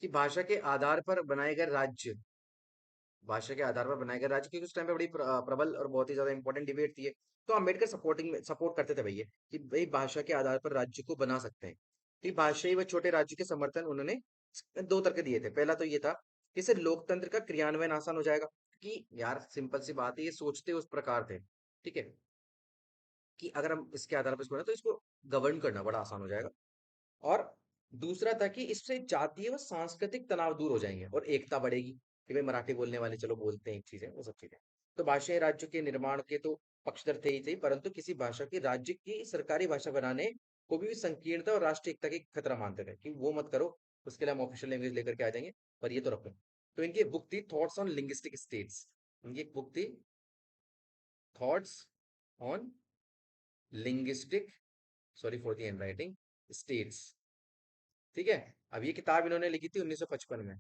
कि भाषा के आधार पर बनाए गए राज्य, क्योंकि उस टाइम पे बड़ी प्रबल और बहुत ही ज्यादा इंपॉर्टेंट डिबेट थी ये। तो अम्बेडकर सपोर्ट करते थे भैया कि भाई भाषा के आधार पर राज्य को बना सकते हैं। कि भाषाई व छोटे राज्य के समर्थन उन्होंने दो तर्क दिए थे। पहला तो ये था कि इससे लोकतंत्र का क्रियान्वयन आसान हो जाएगा, कि यार सिंपल सी बात है, ये सोचते उस प्रकार थे, ठीक है, कि अगर हम इसके आधार पर इसको ना तो इसको गवर्न करना बड़ा आसान हो जाएगा। और दूसरा था कि इससे जातीय व सांस्कृतिक तनाव दूर हो जाएंगे और एकता बढ़ेगी, कि भाई मराठी बोलने वाले चलो बोलते हैं, एक चीज है वो सब चीजें। तो भाषाई राज्य के निर्माण के तो पक्षधर थे ही थे, परंतु किसी भाषा की राज्य की सरकारी भाषा बनाने को भी संकीर्णता और राष्ट्रीय एकता की खतरा मानते थे, कि वो मत करो, उसके लिए हम ऑफिशियल लैंग्वेज लेकर के आ जाएंगे, पर ये तो रखो। तो इनकी एक बुक थी थॉट्स ऑन लिंग्विस्टिक स्टेट्स। इनकी एक बुक थी thoughts on linguistic, sorry for the handwriting, states, ठीक है। अब ये किताब इन्होंने लिखी थी 1955 में।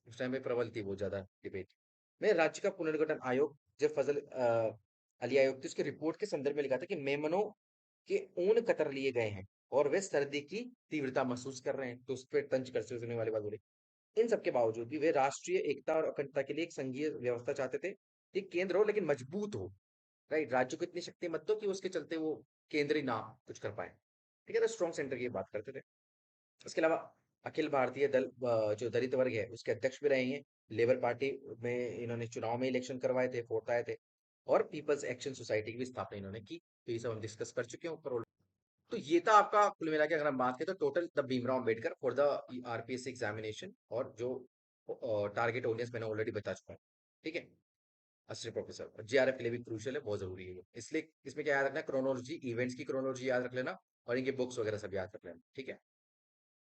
उस टाइम पे प्रबल थी बहुत ज्यादा डिबेट में। राज्य का पुनर्गठन आयोग, जब फजल अली आयोग थी, उसकी रिपोर्ट के संदर्भ में लिखा था कि मेमनों के ऊन कतर लिए गए हैं और वे सर्दी की तीव्रता महसूस कर रहे हैं, तो उस पर तंज कसते सुनने वाली बात बोली। इन सबके बावजूद भी वे राष्ट्रीय एकता और अखंडता के लिए एक संघीय व्यवस्था चाहते थे, कि केंद्र हो लेकिन मजबूत हो, राइट, राज्य को इतनी शक्ति मत दो कि उसके चलते वो केंद्र ही ना कुछ कर पाए, ठीक है। तो स्ट्रॉन्ग सेंटर की बात करते थे। इसके अलावा अखिल भारतीय दल जो दलित वर्ग है उसके अध्यक्ष भी रहे हैं। लेबर पार्टी में इन्होंने चुनाव में इलेक्शन करवाए थे, वोट आए थे। और पीपल्स एक्शन सोसाइटी की भी स्थापना इन्होंने की। तो ये सब हम डिस्कस कर चुके हैं ऊपर। तो ये था आपका कुल मिला के, अगर हम बात करें तो total the Bhimrao Ambedkar for the RPSC examination, और जो टारगेट ऑडियंस मैंने ऑलरेडी बता चुका हूँ, ठीक है। असिस्टेंट प्रोफेसर जीआरएफ के लिए भी क्रूशियल है, बहुत जरूरी है ये। इसलिए इसमें क्या याद रखना, क्रोनोलॉजी, इवेंट्स की क्रोनोलॉजी याद रख लेना, और इनके बुक्स वगैरह सब याद रख लेना, ठीक है।